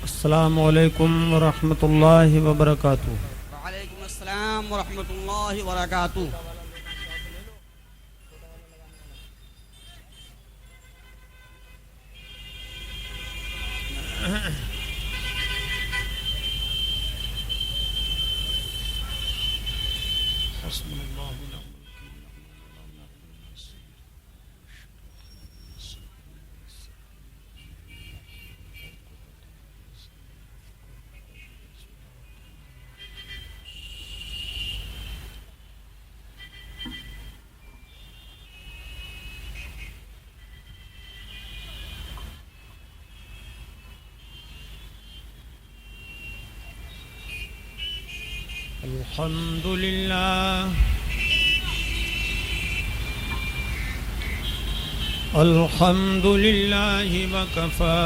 السلام علیکم ورحمۃ اللہ وبرکاتہ۔ وعلیکم السلام ورحمۃ اللہ وبرکاتہ۔ الحمد للہ الحمد للہ وکفی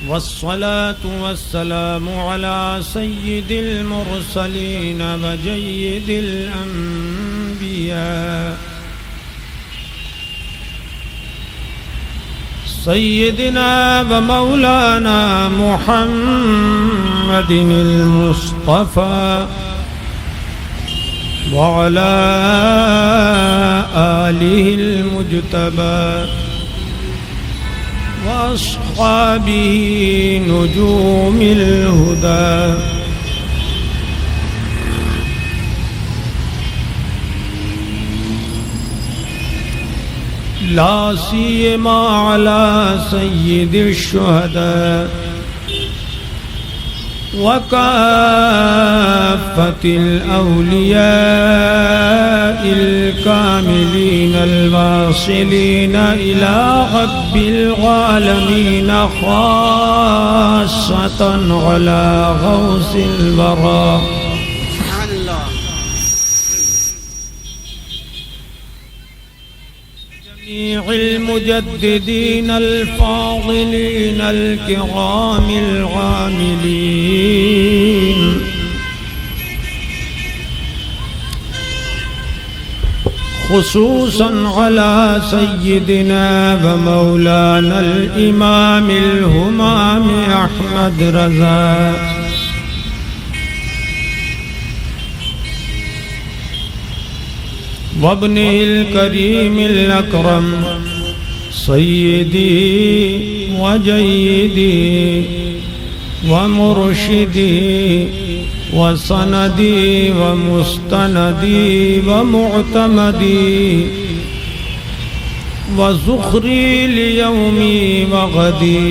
والصلاة والسلام على سید المرسلین وجید الانبیاء سیدنا ومولانا محمد المصطفى وعلى آله المجتبى وأصحابه نجوم الهدى لا سيما على سيد الشهداء وكافة الأولياء الكاملين الواصلين إلى رب العالمين، خاصة على غوث الورى سبحان اللہ۔ جميع المجددين الفاضلين الكرام العاملين، خصوصا على سيدنا ومولانا الإمام الهمام أحمد رضا وابنه الكريم الأكرم سيدي وجيدي ومرشدي وسندي ومستندي ومعتمدي وزخري ليومي وغدي،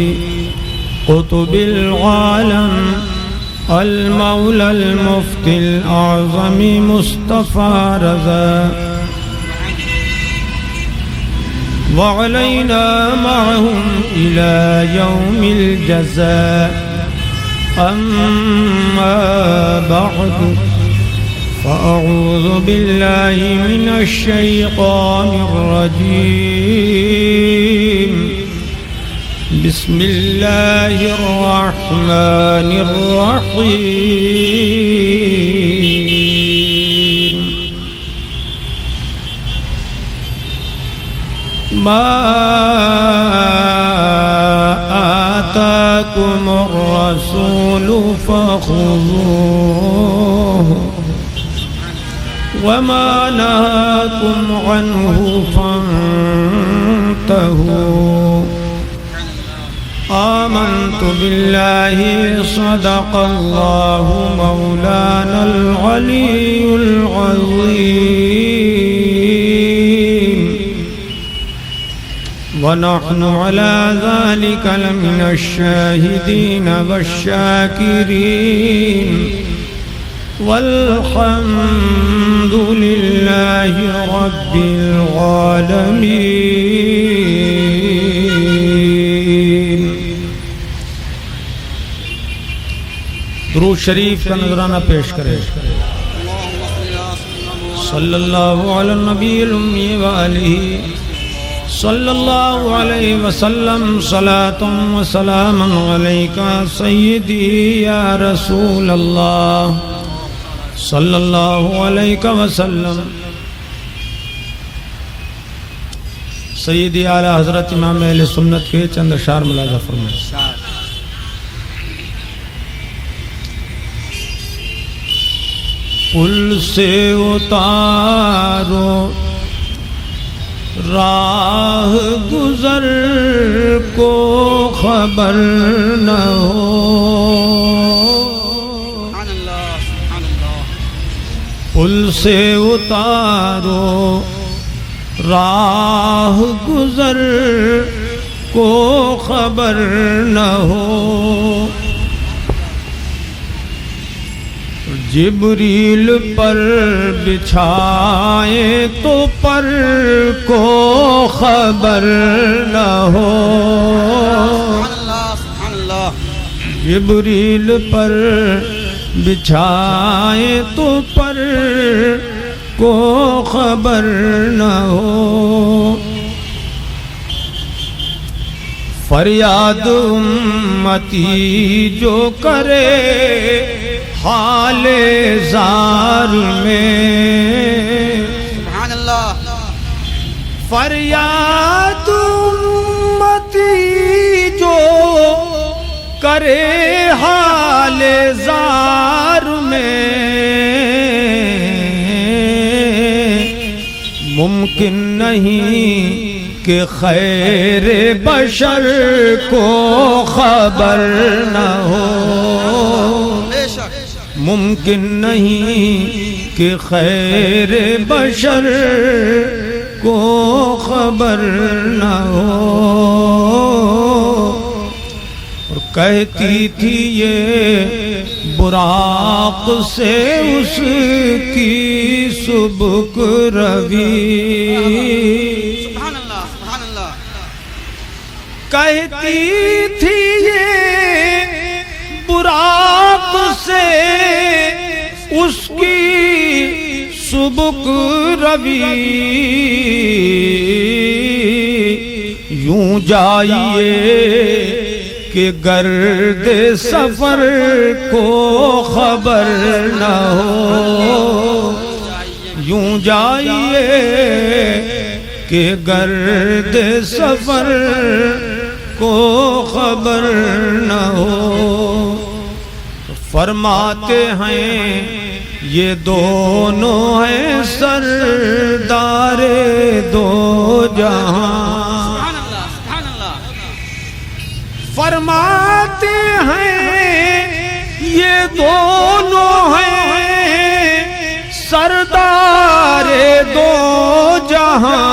قطب العالم المولى المفتي الأعظم مصطفى رضا، وعلينا معهم إلى يوم الجزاء. أما بعد، فأعوذ بالله من الشيطان الرجيم، بسم الله الرحمن الرحيم. ما آتاكم الرسول فخذوه وما نهاكم عنه فانتهوا. آمنت بالله صدق الله مولانا العلي العظيم، ونحن على ذلك لمن الشاهدين والشاكرين، والحمد لله رب العالمين. درود شریف کا نذرانہ پیش کریں. صلی اللہ علی النبی الامی وآلہ صلی اللہ علیہ وسلم، صلاۃ و سلام علیک سیدی یا رسول اللہ صلی اللہ علیہ وسلم. سیدی اعلی حضرت امام اہل سنت کے چند اشعار ملاحظہ فرمائیں۔ پل سے اتارو راہ گزر کو خبر نہ ہو، سبحان اللہ سبحان اللہ۔ پل سے اتارو راہ گزر کو خبر نہ ہو، جبریل پر بچھائے تو پر کو خبر نہ ہو، سبحان اللہ سبحان اللہ۔ جبریل پر بچھائے تو پر کو خبر نہ ہو، فریاد امتی جو کرے حال زار میں، سبحان اللہ۔ فریاد امتی جو کرے حال زار میں، ممکن نہیں کہ خیر بشر کو خبر نہ ہو، بے شک ممکن نہیں کہ خیر بشر کو خبر نہ ہو، اور کہتی تھی یہ براق سے اس کی سبک روی، سبحان اللہ سبحان اللہ۔ کہتی تھی یہ براق سے اس کی سبک روی، یوں جائیے کہ گرد سفر کو خبر نہ ہو، یوں جائیے کہ گرد سفر کو خبر نہ ہو، فرماتے ہیں یہ دونوں ہیں سردار دو جہاں، سبحان اللہ سبحان اللہ۔ فرماتے ہیں یہ دونوں ہیں سردار دو جہاں،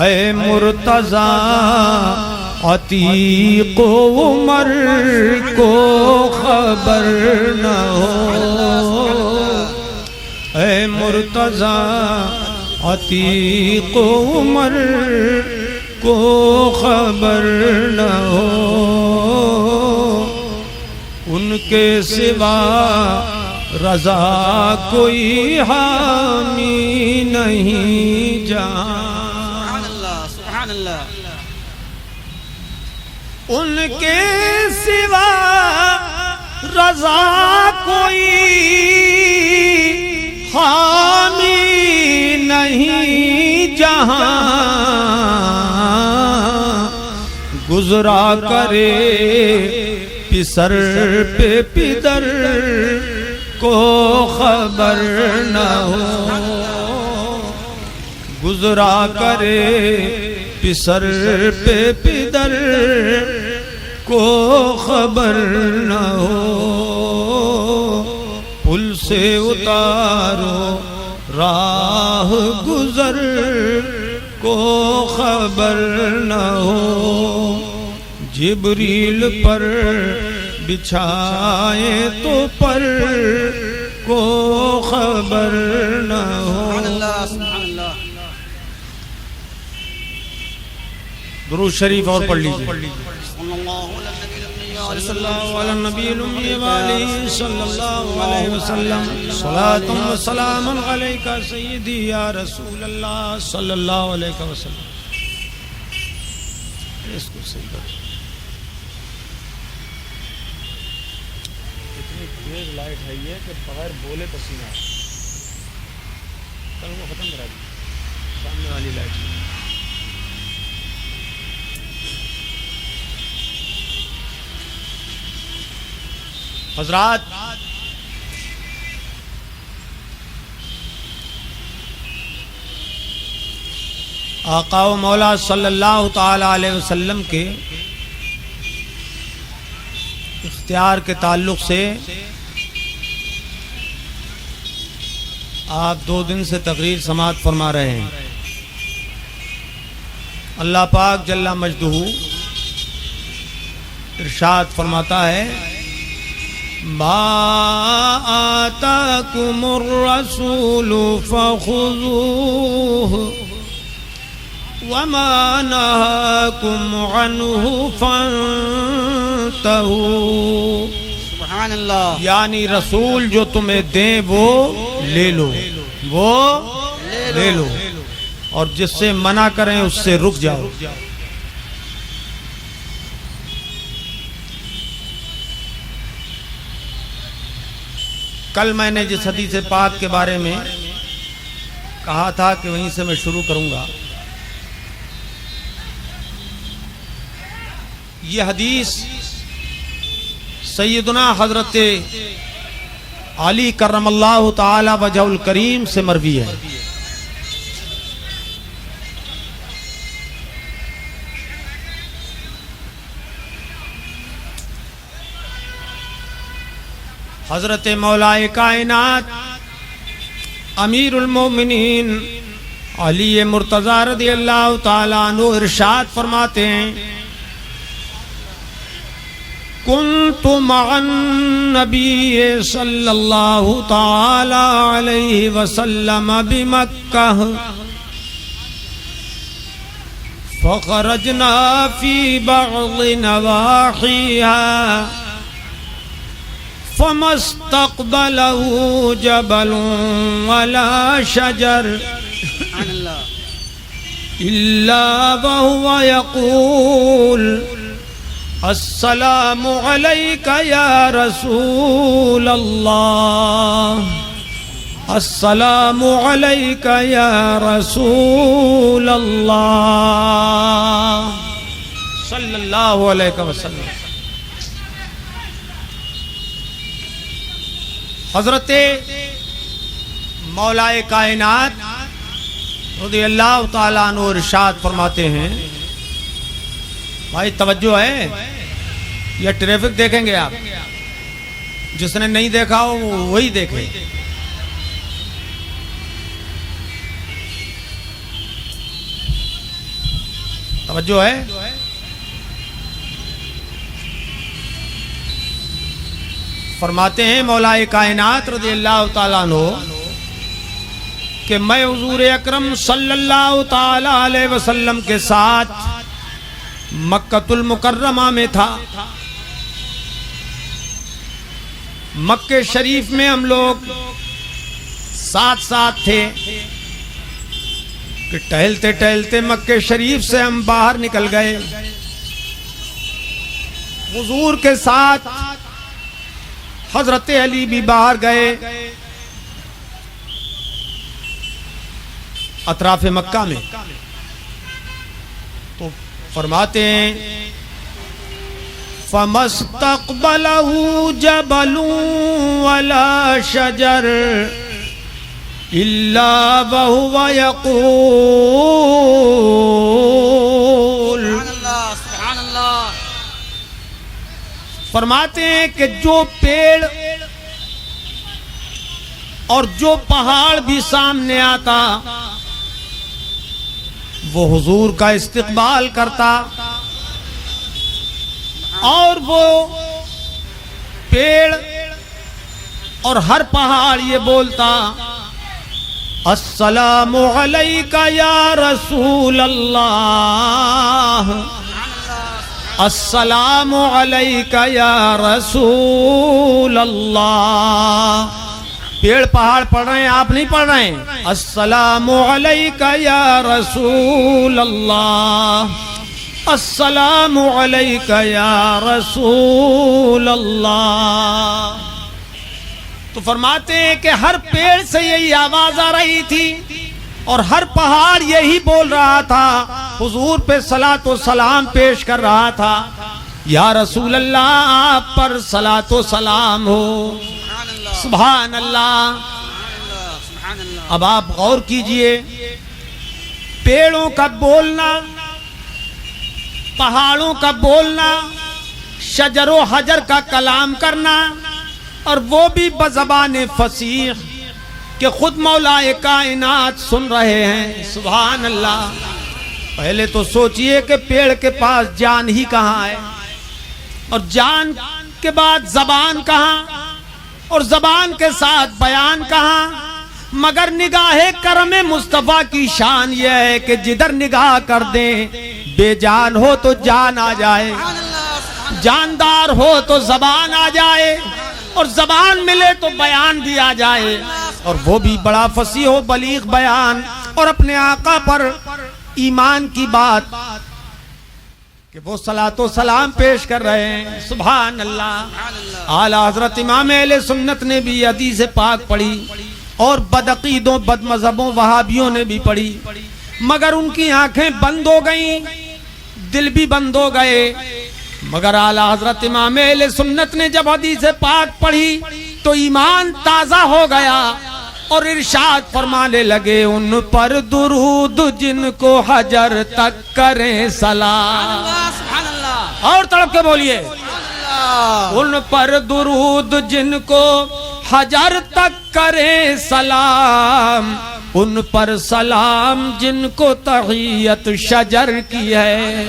اے مرتضیٰ عتیق و عمر کو خبر نہ ہو، اے مرتضیٰ عتیق و عمر کو خبر نہ ہو، ان کے سوا رضا کوئی حامی نہیں جہاں، سبحان اللہ سبحان اللہ۔ ان کے سوا رضا کوئی حامی نہیں جہاں، گزرا کرے پسر پہ پدر کو خبر نہ ہو، گزرا کرے پسر پہ پدر کو خبر نہ ہو، پل سے اتارو راہ گزر کو خبر نہ ہو، جبریل پر بچھائے تو پر کو خبر نہ ہو۔ سبحان اللہ سبحان اللہ۔ درود شریف اور پڑھ لیجیے۔ صلی اللہ صلی اللہ علیہ وسلم۔ علی النبی الأمی وآلہ صلی اللہ علیہ وسلم، صلاۃ و سلام علیک سیدی یا رسول اللہ صلی اللہ علیہ وسلم۔ اس کو صحیح کر، اتنی تیز لائٹ ہے یہ کہ بغیر بولے پسینہ کل وہ ختم کرا دی سامنے والی لائٹ. حضرات آقا و مولا صلی اللہ تعالی علیہ وسلم کے اختیار کے تعلق سے آپ 2 دن سے تقریر سماعت فرما رہے ہیں. اللہ پاک جل مجدہ ارشاد فرماتا ہے ما آتاکم الرسول فخذوه وما نهاكم عنه فانتهوا. سبحان اللہ. یعنی رسول جو تمہیں دیں وہ لے لو، وہ لے لو، اور جس سے منع کریں اس سے رک جاؤ. کل میں نے جس حدیث پاک کے بارے میں کہا تھا کہ وہیں سے میں شروع کروں گا، یہ حدیث سیدنا حضرت علی کرم اللہ تعالی وجہ الکریم سے مروی ہے. حضرت مولا کائنات امیر المومنین علی مرتضی رضی اللہ تعالیٰ عنہ ارشاد فرماتے ہیں کنت مع النبی صلی اللہ تعالی علیہ وسلم بمکہ فخرجنا فی بعض نواحیها فما استقبله جبل ولا شجر إلا وهو يقول السلام عليك يا رسول الله السلام عليك يا رسول الله صلی اللہ علیہ وسلم. حضرت مولا کائنات رضی اللہ تعالیٰ عنہ ارشاد فرماتے ہیں، بھائی توجہ ہے، یہ ٹریفک دیکھیں گے آپ، جس نے نہیں دیکھا ہو وہی دیکھے. توجہ ہے. فرماتے ہیں مولا کائنات رضی اللہ تعالیٰ عنہ کہ میں حضور اکرم صلی اللہ تعالیٰ علیہ وسلم کے ساتھ مکہ المکرمہ میں تھا. مکہ شریف میں ہم لوگ ساتھ ساتھ تھے کہ ٹہلتے ٹہلتے مکہ شریف سے ہم باہر نکل گئے. حضور کے ساتھ حضرت علی بھی باہر گئے. اطراف مکہ میں تو فرماتے ہیں فَمَسْتَقْبَلَهُ جَبَلٌ وَلَا شَجَرٌ إِلَّا وَهُوَ يَقُولُ. سبحان اللہ. فرماتے ہیں کہ جو پیڑ اور جو پہاڑ بھی سامنے آتا وہ حضور کا استقبال کرتا، اور وہ پیڑ اور ہر پہاڑ یہ بولتا السلام علیک یا رسول اللہ السلام علیک یا رسول اللہ. پیڑ پہاڑ پڑھ رہے ہیں، آپ نہیں پڑھ رہے ہیں. السلام علیک یا رسول اللہ السلام علیک یا رسول اللہ. تو فرماتے ہیں کہ ہر پیڑ سے یہی آواز آ رہی تھی اور ہر پہاڑ یہی بول رہا تھا، حضور پہ صلاۃ و سلام پیش کر رہا تھا، یا رسول اللہ آپ پر صلاۃ و سلام ہو۔ سبحان اللہ۔ سبحان اللہ۔ اب آپ غور کیجئے، پیڑوں کا بولنا، پہاڑوں کا بولنا، شجر و حجر کا کلام کرنا، اور وہ بھی بزبان فصیح کہ خود مولا کائنات سن رہے ہیں۔ سبحان اللہ۔ پہلے تو سوچئے کہ پیڑ کے پاس جان ہی کہاں ہے، اور جان کے بعد زبان کہاں، اور زبان کے ساتھ بیان کہاں، مگر نگاہ کرم مصطفیٰ کی شان یہ ہے کہ جدھر نگاہ کر دیں بے جان ہو تو جان آ جائے، جاندار ہو تو زبان آ جائے، اور زبان ملے تو بیان بھی آ جائے، اور وہ بھی بڑا فصیح و بلیغ بیان، اور اپنے آقا پر ایمان کی بات کہ وہ صلاۃ و سلام پیش کر رہے ہیں۔ سبحان اللہ۔ اعلیٰ حضرت امام اہل سنت نے بھی حدیث پاک پڑھی، اور بدعقیدوں بد مذہبوں وہابیوں نے بھی پڑھی، مگر ان کی آنکھیں بند ہو گئیں، دل بھی بند ہو گئے، مگر اعلیٰ حضرت امام اہل سنت نے جب حدیث پاک پڑھی تو ایمان تازہ ہو گیا، اور ارشاد فرمانے لگے ان پر درود جن کو حجر تک کریں سلام۔ سبحان اللہ۔ اور تڑپ کے بولیے، ان پر درود جن کو حجر تک کریں سلام، ان پر سلام جن کو تحیت شجر کی ہے،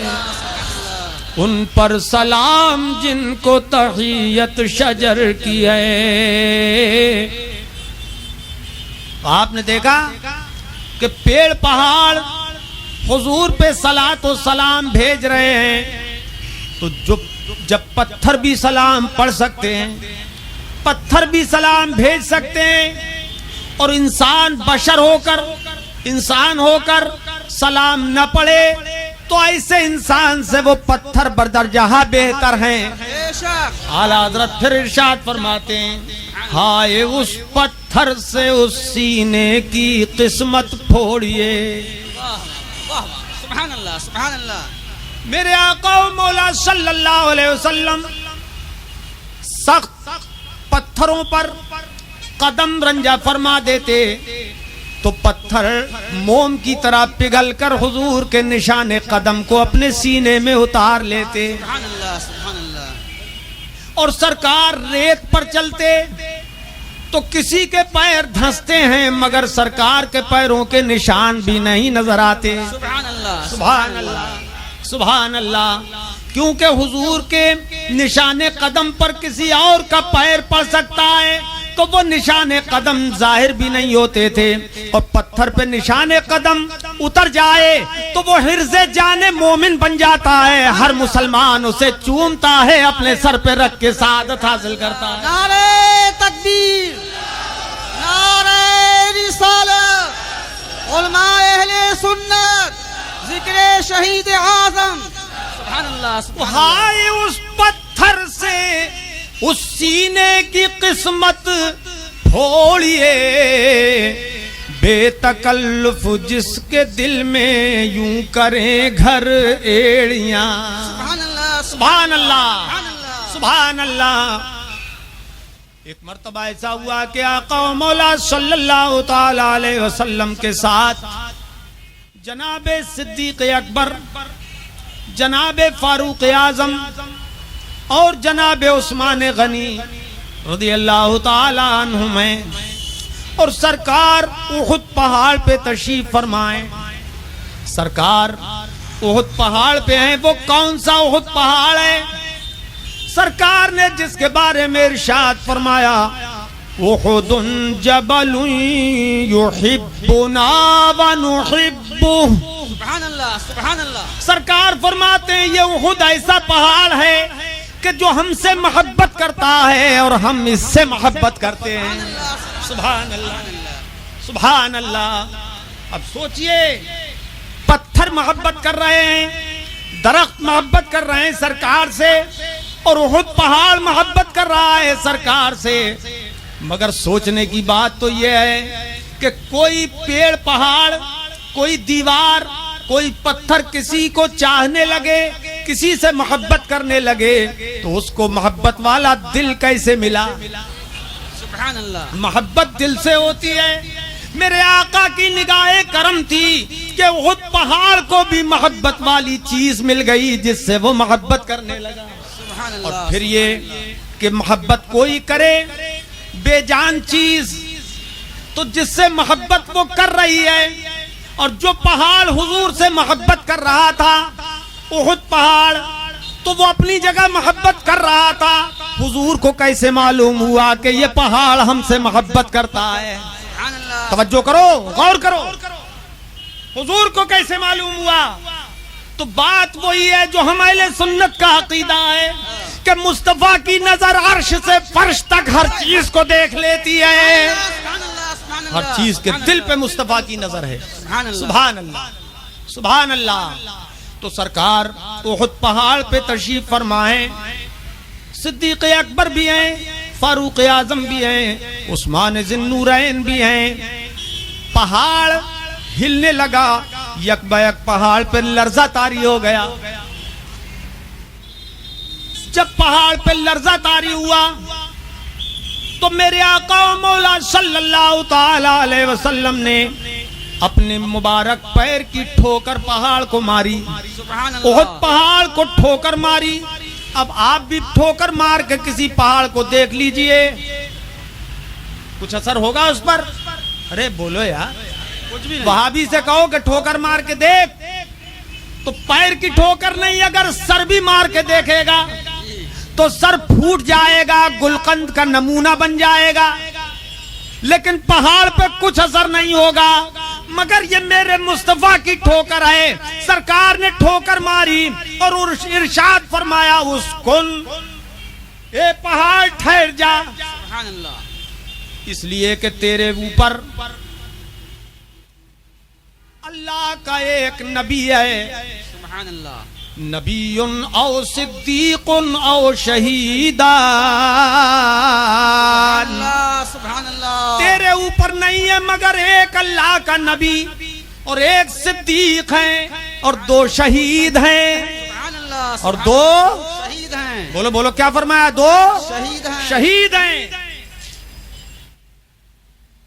ان پر سلام جن کو تحیت شجر کی ہے۔ آپ نے دیکھا کہ پیڑ پہاڑ حضور پہ صلاۃ و سلام بھیج رہے ہیں، تو جب پتھر بھی سلام پڑھ سکتے ہیں، پتھر بھی سلام بھیج سکتے ہیں، اور انسان بشر ہو کر، انسان ہو کر سلام نہ پڑھے تو ایسے انسان سے وہ پتھر بدرجہ بہتر ہیں۔ اعلیٰ حضرت پھر ارشاد فرماتے ہیں، ہائے اس پتھر سے اس سینے کی قسمت پھوڑیے۔ سبحان اللہ، سبحان اللہ۔ میرے آقا و مولا صلی اللہ علیہ وسلم سخت پتھروں پر قدم رنجا فرما دیتے تو پتھر موم کی طرح پگھل کر حضور کے نشان قدم کو اپنے سینے میں اتار لیتے، سبحان اللہ، سبحان اللہ۔ اور سرکار ریت پر چلتے تو کسی کے پیر دھنستے ہیں، مگر سرکار کے پیروں کے نشان بھی نہیں نظر آتے۔ سبحان اللہ، سبحان اللہ، سبحان اللہ۔ کیونکہ حضور کے نشان قدم پر کسی اور کا پیر پڑ سکتا ہے تو وہ نشان قدم ظاہر بھی نہیں ہوتے تھے، اور پتھر پہ نشان قدم اتر جائے تو وہ حرز جان مومن بن جاتا ہے، ہر مسلمان اسے چومتا ہے، اپنے سر پہ رکھ کے سعادت حاصل کرتا ہے۔ نعرہ تکبیر، نعرہ رسالت، علماء اہل سنت، ذکر شہید اعظم۔ سبحان اللہ، سبحان اللہ۔ ہائے اس پتھر سے اس سینے کی قسمت پھوڑیے، بے تکلف جس کے دل میں یوں کریں گھر ایڑیاں۔ سبحان اللہ، سبحان اللہ، سبحان اللہ۔ سبحان اللہ۔ ایک مرتبہ ایسا ہوا کہ آقا و مولا صلی اللہ تعالی علیہ وسلم کے ساتھ جناب صدیق اکبر، جناب فاروق اعظم اور جناب عثمان غنی رضی اللہ تعالی عنہم ہیں، اور سرکار احد پہاڑ پہ تشریف فرمائیں۔ سرکار احد پہاڑ پہ ہیں، وہ کون سا احد پہاڑ ہے؟ سرکار نے جس کے بارے میں ارشاد فرمایا، احد جبل یحبنا ونحبہ۔ سبحان اللہ، سبحان اللہ۔ سرکار فرماتے ہیں یہ احد ایسا پہاڑ ہے کہ جو ہم سے محبت کرتا ہے اور ہم اس سے محبت کرتے ہیں۔ سبحان اللہ، سبحان اللہ۔ اب سوچئے، پتھر محبت کر رہے ہیں، درخت محبت کر رہے ہیں سرکار سے، اور احد پہاڑ محبت کر رہا ہے سرکار سے، مگر سوچنے کی بات تو یہ ہے کہ کوئی پیڑ پہاڑ، کوئی دیوار، کوئی پتھر کسی کو چاہنے لگے، کسی سے محبت کرنے لگے تو اس کو محبت والا دل کیسے ملا؟ سبحان اللہ، محبت دل سے ہوتی ہے۔ میرے آقا کی نگاہ کرم تھی کہ احد پہاڑ کو بھی محبت والی چیز مل گئی جس سے وہ محبت کرنے لگا۔ سبحان اللہ۔ اور پھر یہ کہ محبت کوئی کرے بے جان چیز تو جس سے محبت وہ کر رہی ہے، اور جو پہاڑ حضور سے محبت کر رہا تھا احد پہاڑ، تو وہ اپنی جگہ محبت کر رہا تھا، حضور کو کیسے معلوم ہوا کہ یہ پہاڑ ہم سے محبت کرتا ہے؟ سبحان اللہ، توجہ کرو، غور کرو، حضور کو کیسے معلوم ہوا؟ تو بات وہی ہے جو ہم اہل سنت کا عقیدہ ہے کہ مصطفیٰ کی نظر عرش سے فرش تک ہر چیز کو دیکھ لیتی ہے، سبحان اللہ، سبحان اللہ، ہر چیز کے دل پہ مصطفیٰ کی نظر ہے۔ سبحان اللہ، سبحان اللہ، سبحان اللہ۔ تو سرکار احد پہاڑ پہ تشریف فرمائیں، صدیق اکبر بھی ہیں، فاروق اعظم بھی ہیں، عثمان ذی النورین بھی ہیں۔ پہاڑ ہلنے لگا، یک بیک پہاڑ پہ لرزہ طاری ہو گیا۔ جب پہاڑ پہ لرزہ طاری ہوا تو میرے آقا و مولا صلی اللہ تعالی علیہ وسلم نے اپنے مبارک پیر کی ٹھوکر پہاڑ کو ماری، سبحان اللہ، احد پہاڑ کو ٹھوکر ماری۔ اب آپ بھی ٹھوکر مار کے کسی پہاڑ کو دیکھ لیجئے، کچھ اثر ہوگا اس پر؟ ارے بولو یار، کچھ بھی نہیں۔ وہابی سے کہو کہ ٹھوکر مار کے دیکھ، تو پیر کی ٹھوکر نہیں، اگر سر بھی مار کے دیکھے گا تو سر پھوٹ جائے گا، گلقند کا نمونہ بن جائے گا، لیکن پہاڑ پہ کچھ اثر نہیں ہوگا۔ مگر یہ میرے مصطفیٰ کی ٹھوکر ہے، سرکار نے ٹھوکر ماری اور ارشاد فرمایا اسکن، اے پہاڑ ٹھہر جا، سبحان اللہ، اس لیے کہ تیرے اوپر اللہ کا ایک نبی ہے، سبحان اللہ، نبی او صدیق او شہیدا، اللہ، سبحان اللہ، تیرے اوپر نہیں ہے مگر ایک اللہ کا نبی اور ایک صدیق ہیں اور دو شہید ہیں، سبحان اللہ، اور دو شہید ہیں، بولو بولو کیا فرمایا؟ دو شہید ہیں، شہید ہیں۔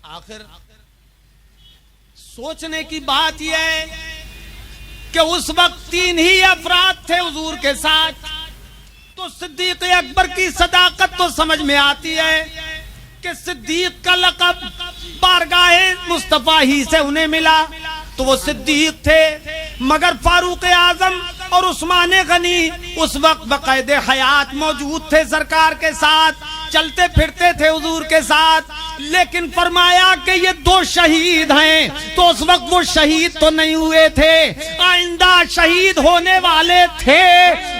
آخر سوچنے کی بات یہ ہے کہ اس وقت تین ہی افراد تھے حضور کے ساتھ، تو صدیق اکبر کی صداقت تو سمجھ میں آتی ہے کہ صدیق کا لقب بارگاہ مصطفیٰ ہی سے انہیں ملا تو وہ صدیق تھے، مگر فاروق اعظم اور عثمان غنی اس وقت بقید حیات موجود تھے، سرکار کے ساتھ چلتے پھرتے تھے حضور کے ساتھ، لیکن فرمایا کہ یہ دو شہید ہیں، تو اس وقت وہ شہید تو نہیں ہوئے تھے، آئندہ شہید ہونے والے تھے،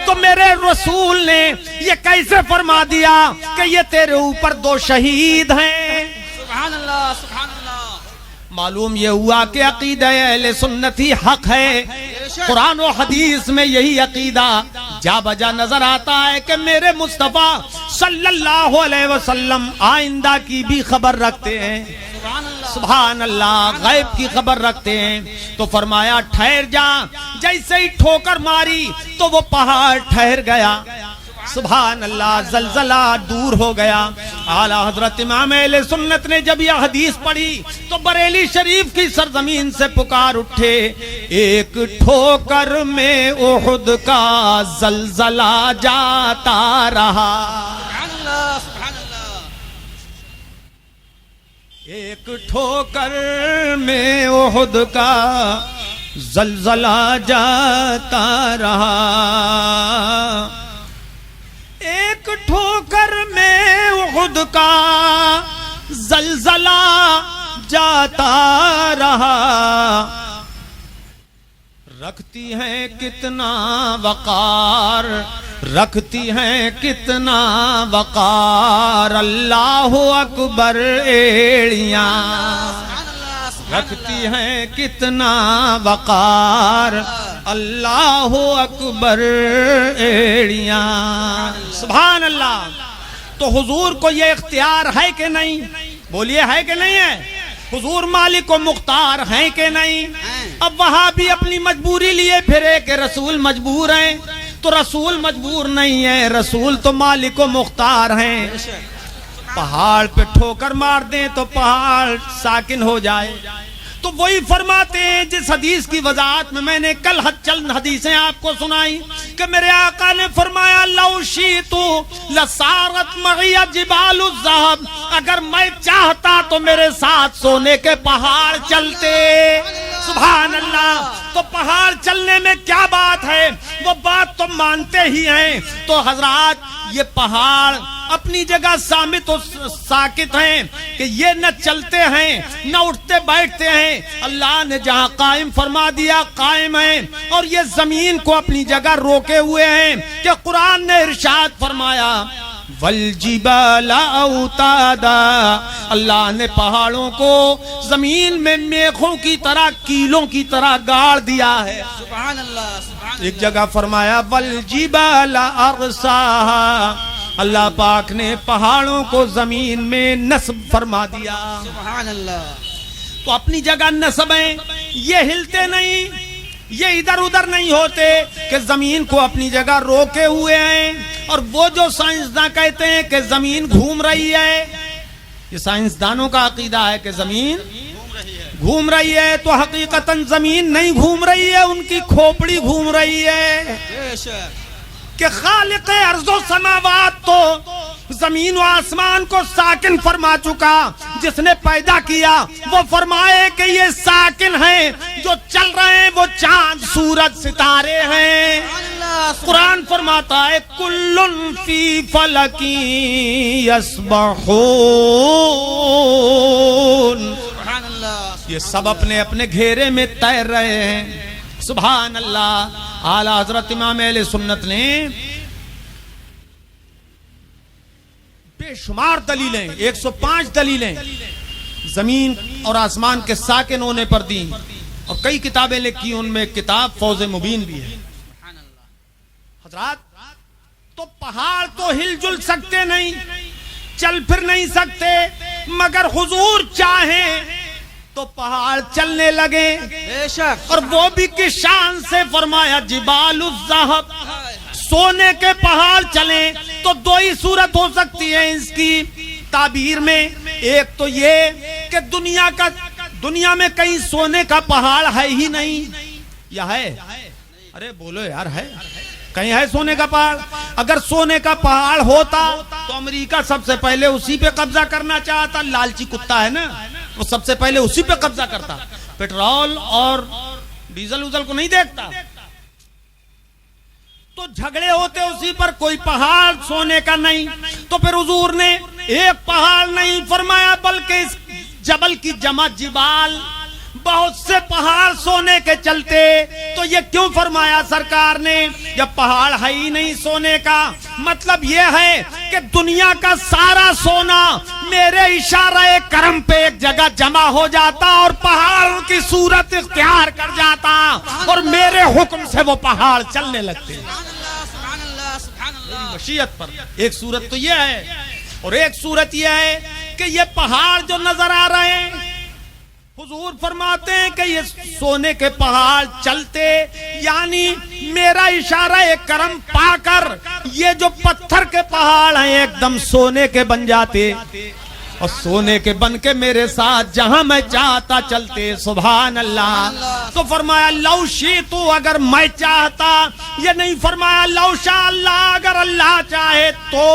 تو میرے رسول نے یہ کیسے فرما دیا کہ یہ تیرے اوپر دو شہید ہیں؟ سبحان اللہ، سبحان اللہ، معلوم یہ ہوا کہ عقیدہ اہل سنت ہی حق ہے، قرآن و حدیث میں یہی عقیدہ جا بجا نظر آتا ہے کہ میرے مصطفیٰ صلی اللہ علیہ وسلم آئندہ کی بھی خبر رکھتے ہیں، سبحان اللہ، سبحان اللہ، غیب کی خبر رکھتے ہیں۔ تو فرمایا ٹھہر جا، جیسے ہی ٹھوکر ماری تو وہ پہاڑ ٹھہر گیا، سبحان اللہ، زلزلہ دور ہو گیا۔ اعلیٰ حضرت امام اہل سنت نے جب یہ حدیث پڑھی تو بریلی شریف کی سرزمین سے پکار اٹھے، ایک ٹھوکر میں احد کا زلزلہ جاتا رہا، سبحان اللہ، سبحان اللہ، ایک ٹھوکر میں احد کا زلزلہ جاتا رہا، ایک ٹھوکر میں احد کا زلزلہ جاتا رہا، رکھتی ہیں کتنا وقار، رکھتی ہیں کتنا وقار، اللہ اکبر ایڑیاں، رکھتی ہیں کتنا وقار، اللہ اکبر ایڑیاں، سبحان اللہ۔ تو حضور کو یہ اختیار ہے کہ نہیں؟ بولیے ہے کہ نہیں ہے؟ حضور مالک و مختار ہیں کہ نہیں؟ ہیں۔ اب وہاں بھی اپنی مجبوری لیے پھرے کہ رسول مجبور ہیں، تو رسول مجبور نہیں ہے، رسول تو مالک و مختار ہیں۔ پہاڑ پہ ٹھوکر مار دیں تو پہاڑ ساکن ہو جائے۔ تو وہی فرماتے ہیں جس حدیث کی وضاحت میں نے کل چند حدیثیں آپ کو سنائی کہ میرے آقا نے فرمایا لو شیتو لسارت معی جبال الذہب، اگر میں چاہتا تو میرے ساتھ سونے کے پہاڑ چلتے۔ سبحان اللہ۔ تو پہاڑ چلنے میں کیا بات ہے؟ وہ بات تو مانتے ہی ہیں۔ تو حضرات یہ پہاڑ اپنی جگہ سامت و ساکت ہیں کہ یہ نہ چلتے ہیں نہ اٹھتے بیٹھتے ہیں، اللہ نے جہاں قائم فرما دیا قائم ہیں، اور یہ زمین کو اپنی جگہ روکے ہوئے ہیں کہ قرآن نے ارشاد فرمایا والجبال اوتادا، اللہ نے پہاڑوں کو زمین میں میخوں کی طرح کیلوں کی طرح گاڑ دیا ہے۔ سبحان اللہ سبحان اللہ۔ ایک جگہ فرمایا والجبال ارساہا، اللہ پاک نے پہاڑوں کو زمین میں نصب فرما دیا۔ سبحان اللہ۔ تو اپنی جگہ نصب ہیں، یہ ہلتے نہیں، یہ ادھر ادھر نہیں ہوتے کہ زمین کو اپنی جگہ روکے ہوئے ہیں۔ اور وہ جو سائنسداں کہتے ہیں کہ زمین گھوم رہی ہے، یہ سائنسدانوں کا عقیدہ ہے کہ زمین گھوم رہی ہے، تو حقیقتاً زمین نہیں گھوم رہی ہے، ان کی کھوپڑی گھوم رہی ہے۔ بے شک۔ کہ خالق ارض و سماوات تو زمین و آسمان کو ساکن فرما چکا، جس نے پیدا کیا وہ فرمائے کہ یہ ساکن ہیں، جو چل رہے ہیں وہ چاند سورج ستارے ہیں۔ قرآن فرماتا ہے کلن فی فلکی یسبحون، سبحان اللہ۔ یہ سب اپنے اپنے گھیرے میں تیر رہے ہیں۔ سبحان اللہ۔ اعلیٰ حضرت امام اہل سنت نے بے شمار دلیلیں، 105 دلیلیں زمین اور آسمان کے ساکن ہونے پر دیں، اور کئی کتابیں لکھی، ان میں کتاب فوز مبین بھی ہے۔ حضرات تو پہاڑ تو ہل جل سکتے نہیں، چل پھر نہیں سکتے، مگر حضور چاہیں تو پہاڑ چلنے لگے۔ بے شک۔ اور وہ بھی کس شان سے فرمایا جبال الذہب، سونے کے پہاڑ چلیں تو دو ہی صورت ہو سکتی ہے اس کی تعبیر میں۔ ایک تو یہ کہ دنیا میں کہیں سونے کا پہاڑ ہے ہی نہیں، یا ہے؟ ارے بولو یار، ہے کہیں ہے سونے کا پہاڑ؟ اگر سونے کا پہاڑ ہوتا تو امریکہ سب سے پہلے اسی پہ قبضہ کرنا چاہتا، لالچی کتا ہے نا، وہ سب سے پہلے اسی پہ قبضہ کرتا، پیٹرول اور ڈیزل وزل کو نہیں دیکھتا۔ تو جھگڑے ہوتے اسی پر، کوئی پہاڑ سونے کا نہیں۔ تو پھر حضور نے ایک پہاڑ نہیں فرمایا بلکہ اس جبل کی جمع جبال، بہت سے پہاڑ سونے کے چلتے۔ تو یہ کیوں فرمایا سرکار نے جب پہاڑ ہے ہی نہیں سونے کا؟ مطلب یہ ہے کہ دنیا کا سارا سونا میرے اشارہ کرم پہ ایک جگہ جمع ہو جاتا اور پہاڑوں کی صورت اختیار کر جاتا، اور میرے حکم سے وہ پہاڑ چلنے لگتے۔ سبحان اللہ سبحان اللہ۔ مشیت پر ایک صورت تو یہ ہے، اور ایک صورت یہ ہے کہ یہ پہاڑ جو نظر آ رہے ہیں، حضور فرماتے ہیں کہ یہ سونے کے پہاڑ چلتے، یعنی میرا اشارہ کرم پا کر یہ جو پتھر کے پہاڑ ہیں ایک دم سونے کے بن جاتے، اور سونے کے بن کے میرے ساتھ جہاں میں چاہتا چلتے۔ سبحان اللہ۔ تو فرمایا لو شیتو، اگر میں چاہتا، یہ نہیں فرمایا لو شاء اللہ، اگر اللہ چاہے تو،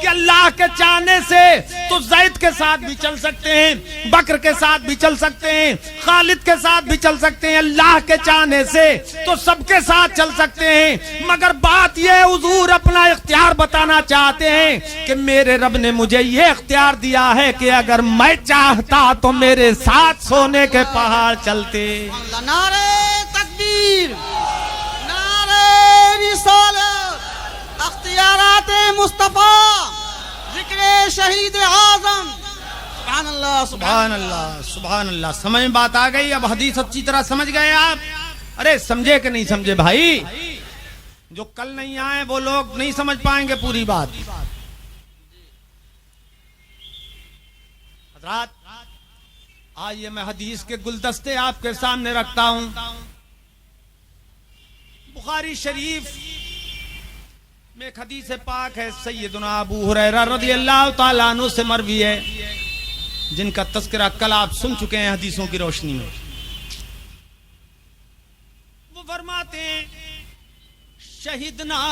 کہ اللہ کے چاہنے سے تو زید کے ساتھ بھی چل سکتے ہیں، بکر کے ساتھ بھی چل سکتے ہیں، خالد کے ساتھ بھی چل سکتے ہیں، اللہ کے چاہنے سے تو سب کے ساتھ چل سکتے ہیں۔ مگر بات یہ حضور اپنا اختیار بتانا چاہتے ہیں کہ میرے رب نے مجھے یہ اختیار دیا ہے کہ اگر میں چاہتا تو میرے ساتھ سونے کے پہاڑ چلتے۔ نعرہ تکبیر، نعرہ رسالت، اختیارات مصطفیٰ، ذکر شہید اعظم۔ سبحان اللہ سبحان اللہ سبحان اللہ۔ سمجھ میں بات آ گئی؟ اب حدیث اچھی طرح سمجھ گئے آپ؟ ارے سمجھے کہ نہیں سمجھے بھائی؟ جو کل نہیں آئے وہ لوگ نہیں سمجھ پائیں گے پوری بات۔ حضرات آئیے میں حدیث کے گلدستے آپ کے سامنے رکھتا ہوں. بخاری شریف میں ایک حدیث پاک ہے، سیدنا ابو ہریرہ رضی اللہ تعالیٰ عنہ سے مروی ہے، جن کا تذکرہ کل آپ سن چکے ہیں حدیثوں کی روشنی میں. وہ فرماتے ہیں شہدنا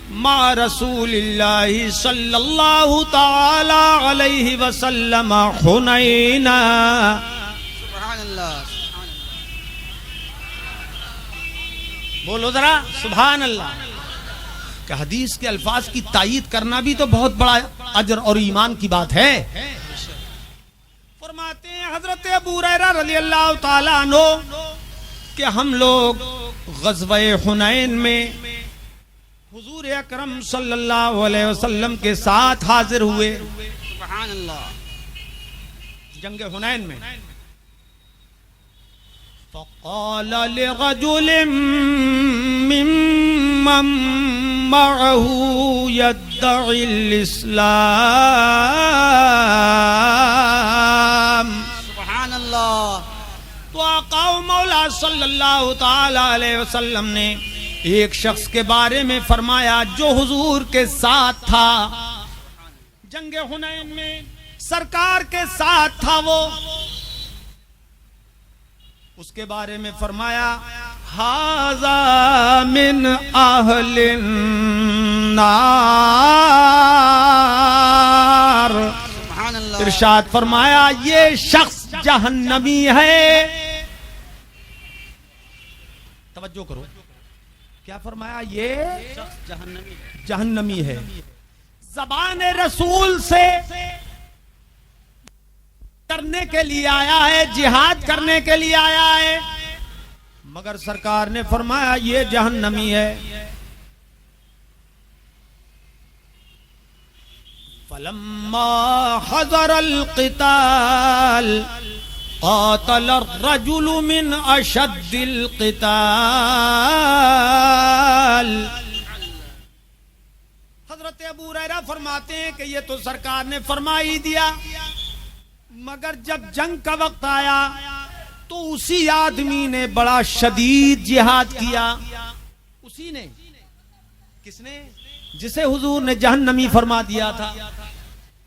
مع رسول اللہ صلی اللہ تعالی علیہ وسلم حنین. سبحان اللہ. بولو ذرا سبحان اللہ. کہ حدیث کے الفاظ کی تائید کرنا بھی تو بہت بڑا اجر اور ایمان کی بات ہے. فرماتے ہیں حضرت ابو ہریرہ رضی اللہ تعالی عنہ کہ ہم لوگ غزوہ حنین میں حضور اکرم صلی اللہ علیہ وسلم کے ساتھ حاضر ہوئے. سبحان اللہ. جنگ حنین میں فقال لرجل ممن معه يدعي الاسلام. سبحان اللہ. تو آقا و مولا صلی اللہ تعالی علیہ وسلم نے ایک شخص کے بارے میں فرمایا جو حضور کے ساتھ تھا جنگ حنین میں، سرکار کے ساتھ تھا. وہ اس کے بارے میں فرمایا ھذا من اہل النار. سبحان اللہ. ارشاد فرمایا یہ شخص جہنمی ہے. توجہ کرو، کیا فرمایا؟ یہ جہنمی. جہنمی ہے. زبان رسول سے کرنے کے لیے آیا ہے، جہاد کرنے کے لیے آیا ہے، مگر سرکار نے فرمایا یہ جہنمی ہے. فلما حضر القتال قاتل الرجل من اشد القتال. حضرت ابو ہریرہ فرماتے ہیں کہ یہ تو سرکار نے فرما ہی دیا، مگر جب جنگ کا وقت آیا تو اسی آدمی نے بڑا شدید جہاد کیا. اسی نے، کس نے؟ جسے حضور نے جہنمی فرما دیا تھا.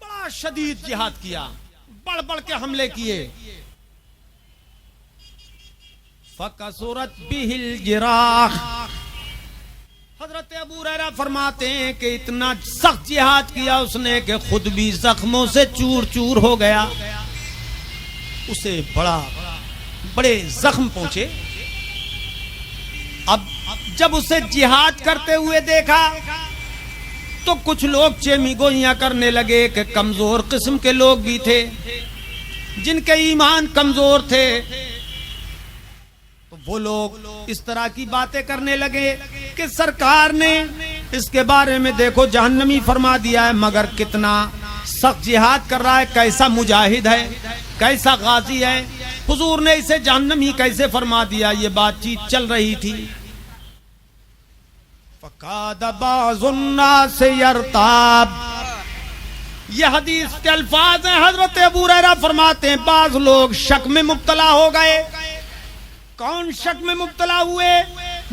بڑا شدید جہاد کیا، بڑھ بڑھ کے حملے کیے. فَكَسُرَتْ بِهِ الْجِرَاحُ. حضرت ابو ہریرہ فرماتے ہیں کہ اتنا سخت جہاد کیا اس نے کہ خود بھی زخموں سے چور چور ہو گیا. اسے بڑے زخم پہنچے. اب جب اسے جہاد کرتے ہوئے دیکھا تو کچھ لوگ چیمی گوئیاں کرنے لگے کہ کمزور قسم کے لوگ بھی تھے جن کے ایمان کمزور تھے. تو وہ لوگ اس طرح کی باتیں کرنے لگے کہ سرکار نے اس کے بارے میں دیکھو جہنمی فرما دیا ہے، مگر کتنا سخت جہاد کر رہا ہے، کیسا مجاہد ہے، کیسا غازی ہے، حضور نے اسے جہنمی کیسے فرما دیا. یہ بات چیت چل رہی تھی. فَقَادَ بَعْضُ النَّاسِ يَرْتَابُ. یہ حدیث کے الفاظ ہیں. حضرت ابو ہریرہ فرماتے ہیں بعض لوگ شک میں مبتلا ہو گئے. کون شک میں مبتلا ہوئے؟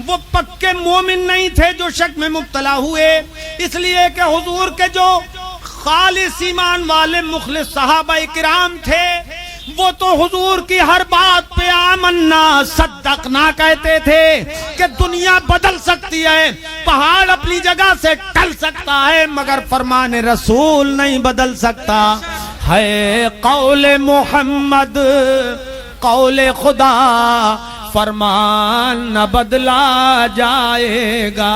وہ پکے مومن نہیں تھے جو شک میں مبتلا ہوئے، اس لیے کہ حضور کے جو خالص ایمان والے مخلص صحابہ کرام تھے وہ تو حضور کی ہر بات پہ آمنا صدقنا کہتے تھے کہ دنیا بدل سکتی ہے، پہاڑ اپنی جگہ سے ٹل سکتا ہے، مگر فرمان رسول نہیں بدل سکتا. ہے قول محمد قول خدا، فرمان نہ بدلا جائے گا.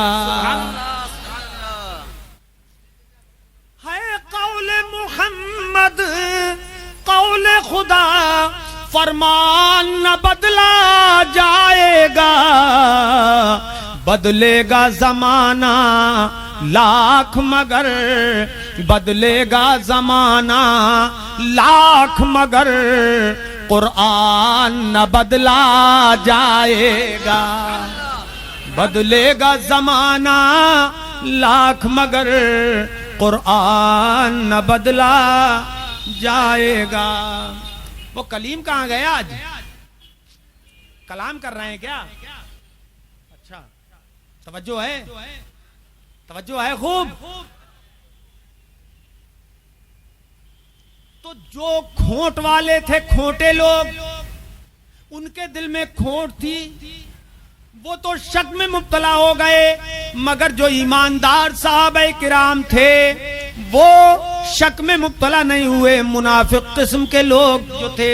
ہے قول محمد قول خدا، فرمان نہ بدلا جائے گا. بدلے گا زمانہ لاکھ مگر، بدلے گا زمانہ لاکھ مگر، قرآن نہ بدلا جائے گا. بدلے گا زمانہ لاکھ مگر، قرآن نہ بدلا جائے گا. وہ کلیم کہاں گیا آج؟ کلام کر رہے ہیں کیا؟ اچھا توجہ ہے، توجہ ہے خوب. تو جو کھوٹ والے تھے، کھوٹے لوگ، ان کے دل میں کھوٹ تھی، وہ تو شک میں مبتلا ہو گئے. مگر جو ایماندار صحابہ کرام تھے وہ شک میں مبتلا نہیں ہوئے. منافق قسم کے لوگ جو تھے